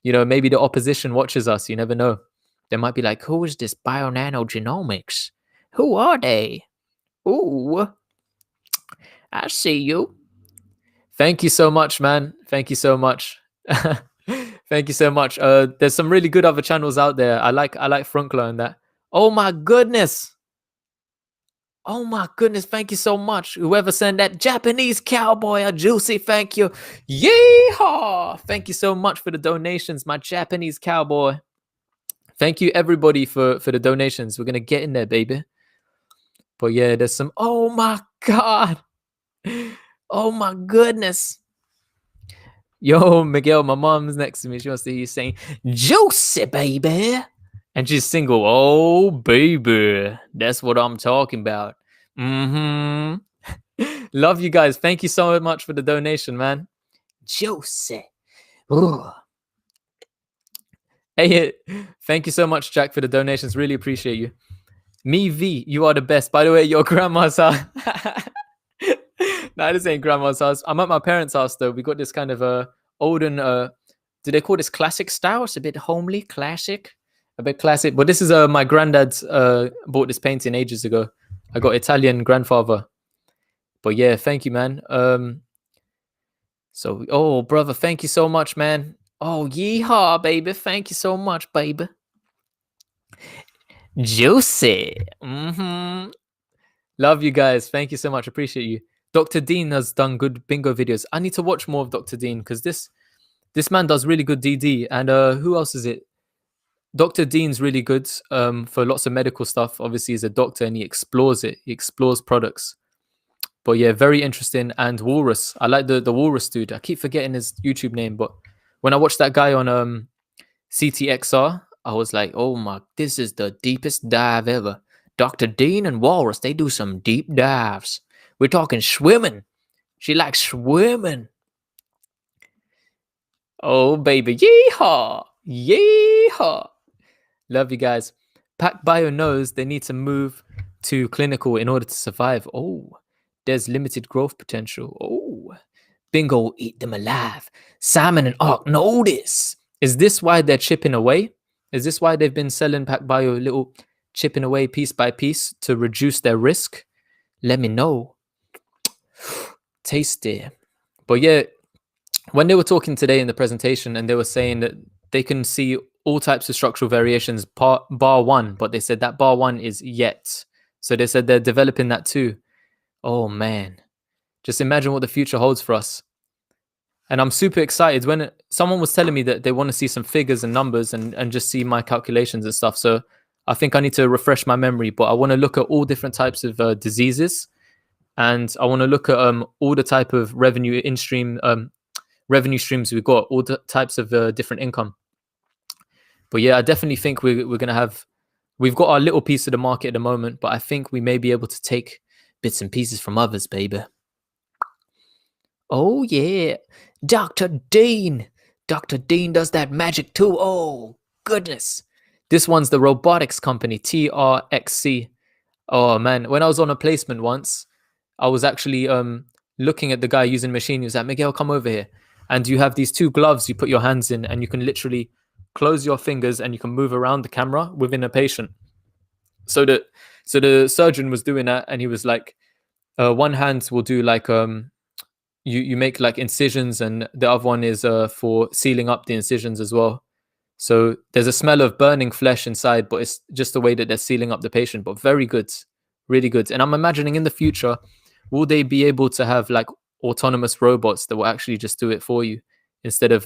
maybe the opposition watches us. You never know. They might be like, who is this Bionano Genomics? Who are they? Ooh, I see you. Thank you so much, man. Thank you so much. Thank you so much. There's some really good other channels out there. I like Frunkler and that. Oh my goodness. Thank you so much. Whoever sent that Japanese cowboy a juicy thank you. Yeehaw! Thank you so much for the donations, my Japanese cowboy. Thank you everybody for the donations. We're going to get in there, baby. But yeah, there's some, oh my God. Oh my goodness. Yo, Miguel, my mom's next to me. She wants to hear you saying, juicy, baby. And she's single. Oh, baby. That's what I'm talking about. Love you guys. Thank you so much for the donation, man. Jose. Ooh. Hey, thank you so much, Jack, for the donations. Really appreciate you. Me V, you are the best. By the way, your grandma's house. Nah, this ain't grandma's house. I'm at my parents' house though. We got this kind of olden do they call this classic style? It's a bit homely, classic, a bit classic. But this is my granddad's bought this painting ages ago. I got Italian grandfather. But yeah, thank you, man. So oh brother, thank you so much, man. Oh yeehaw, baby. Thank you so much, baby. Juicy. Love you guys. Thank you so much. Appreciate you. Dr. Dean has done good bingo videos. I need to watch more of Dr. Dean because this man does really good DD. And who else is it? Dr. Dean's really good for lots of medical stuff. Obviously, he's a doctor and he explores it. He explores products. But yeah, very interesting. And Walrus. I like the Walrus dude. I keep forgetting his YouTube name. But when I watched that guy on CTXR, I was like, oh my, this is the deepest dive ever. Dr. Dean and Walrus, they do some deep dives. We're talking swimming. She likes swimming. Oh, baby. Yeehaw. Yeehaw. Love you guys. PacBio knows they need to move to clinical in order to survive. Oh, there's limited growth potential. Oh, Bingo will eat them alive. Simon and Ark know this. Is this why they're chipping away? Is this why they've been selling PacBio little chipping away piece by piece to reduce their risk? Let me know. Tasty. But yeah, when they were talking today in the presentation and they were saying that they can see all types of structural variations bar one, but they said that bar one is yet. So they said they're developing that too. Oh man, just imagine what the future holds for us. And I'm super excited. When someone was telling me that they want to see some figures and numbers and just see my calculations and stuff. So I think I need to refresh my memory, but I want to look at all different types of diseases. And I want to look at all the type of revenue streams we've got, all the types of different income. But yeah, I definitely think we're going to have, we've got our little piece of the market at the moment, but I think we may be able to take bits and pieces from others, baby. Oh yeah, Dr. Dean. Dr. Dean does that magic too. Oh goodness. This one's the robotics company, TRXC. Oh man, when I was on a placement once, I was actually looking at the guy using the machine. He was like, Miguel, come over here. And you have these two gloves you put your hands in and you can literally close your fingers and you can move around the camera within a patient. So the surgeon was doing that and he was like, one hand will do like, you make like incisions and the other one is for sealing up the incisions as well. So there's a smell of burning flesh inside, but it's just the way that they're sealing up the patient, but very good, really good. And I'm imagining in the future, will they be able to have like autonomous robots that will actually just do it for you instead of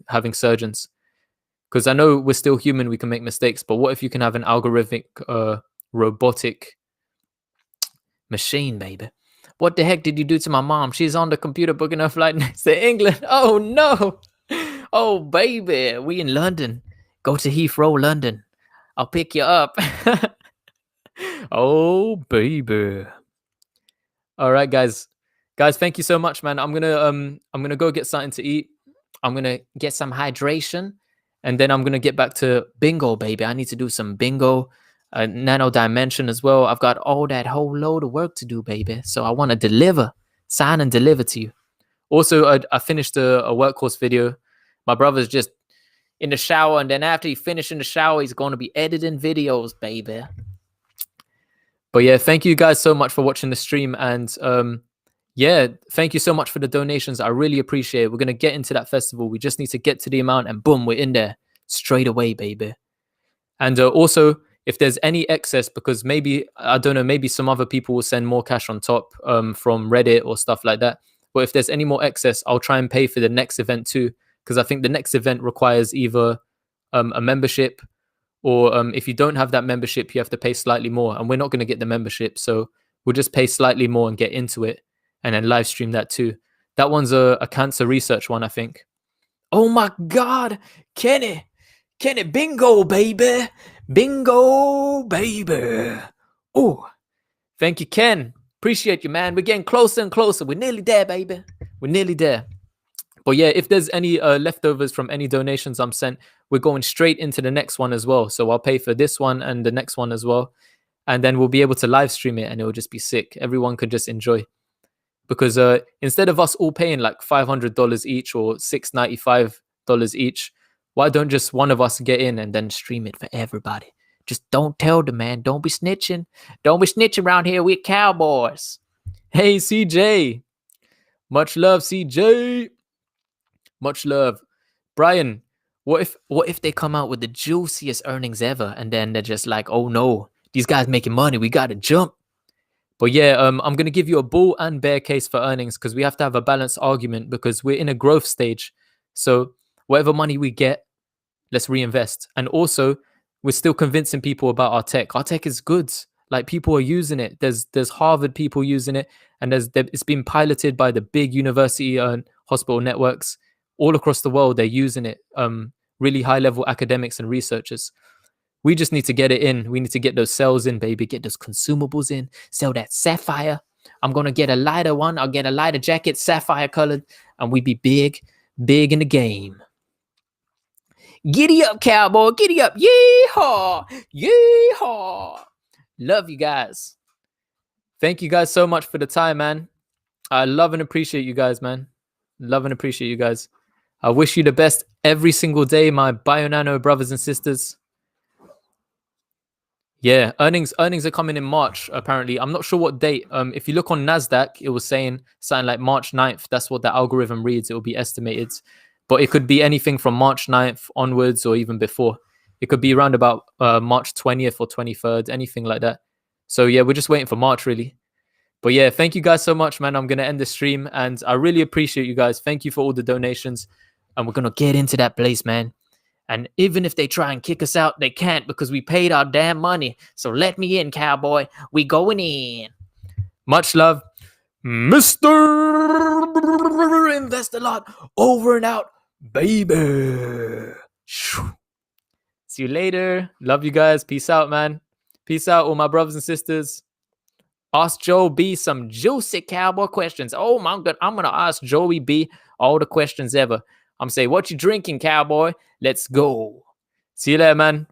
having surgeons? Because I know we're still human, we can make mistakes, but what if you can have an algorithmic robotic machine, baby? What the heck did you do to my mom? She's on the computer booking her flight next to England. Oh no. Oh baby, we in London. Go to Heathrow, London. I'll pick you up. Oh baby. All right, guys, thank you so much, man. I'm gonna go get something to eat. I'm gonna get some hydration, and then I'm gonna get back to bingo, baby. I need to do some bingo, nano dimension as well. I've got all that whole load of work to do, baby. So I want to sign and deliver to you. Also, I finished a workhorse video. My brother's just in the shower, and then after he finishes in the shower, he's going to be editing videos, baby. But yeah, thank you guys so much for watching the stream. And yeah, thank you so much for the donations. I really appreciate it. We're going to get into that festival. We just need to get to the amount and boom, we're in there straight away, baby. And also, if there's any excess, because maybe, I don't know, maybe some other people will send more cash on top from Reddit or stuff like that. But if there's any more excess, I'll try and pay for the next event too. Because I think the next event requires either a membership, or if you don't have that membership, you have to pay slightly more. And we're not going to get the membership. So we'll just pay slightly more and get into it and then live stream that too. That one's a cancer research one, I think. Oh my God, Kenny, bingo, baby. Bingo, baby. Oh, Thank you, Ken. Appreciate you, man. We're getting closer and closer. We're nearly there, baby. We're nearly there. But yeah, if there's any leftovers from any donations I'm sent, we're going straight into the next one as well. So I'll pay for this one and the next one as well. And then we'll be able to live stream it and it'll just be sick. Everyone could just enjoy. Because instead of us all paying like $500 each or $695 each, why don't just one of us get in and then stream it for everybody? Just don't tell them, man. Don't be snitching. Don't be snitching around here. We're cowboys. Hey, CJ. Much love, CJ. Much love. Brian, what if they come out with the juiciest earnings ever and then they're just like, oh no, these guys making money. We got to jump. But yeah, I'm going to give you a bull and bear case for earnings because we have to have a balanced argument because we're in a growth stage. So whatever money we get, let's reinvest. And also, we're still convincing people about our tech. Our tech is good. Like people are using it. There's Harvard people using it, and it's been piloted by the big university and hospital networks all across the world. They're using it. Really high level academics and researchers. We just need to get it in. We need to get those cells in, baby. Get those consumables in. Sell that sapphire. I'm gonna get a lighter one. I'll get a lighter jacket, sapphire colored, and we be big in the game. Giddy up, cowboy. Giddy up. Yeehaw. Yeehaw. Love you guys. Thank you guys so much for the time, man. I love and appreciate you guys, man. Love and appreciate you guys. I wish you the best every single day, my Bionano brothers and sisters. Yeah, earnings are coming in March, apparently. I'm not sure what date. If you look on NASDAQ, it was saying something like March 9th. That's what the algorithm reads. It will be estimated. But it could be anything from March 9th onwards or even before. It could be around about March 20th or 23rd, anything like that. So yeah, we're just waiting for March, really. But yeah, thank you guys so much, man. I'm going to end the stream. And I really appreciate you guys. Thank you for all the donations. And we're going to get into that place, man. And even if they try and kick us out, they can't because we paid our damn money. So let me in, cowboy. We going in. Much love. Mr. Invest a lot. Over and out, baby. See you later. Love you guys. Peace out, man. Peace out, all my brothers and sisters. Ask Joe B some juicy cowboy questions. Oh my God. I'm going to ask Joey B all the questions ever. I'm saying, what you drinking, cowboy? Let's go. See you later, man.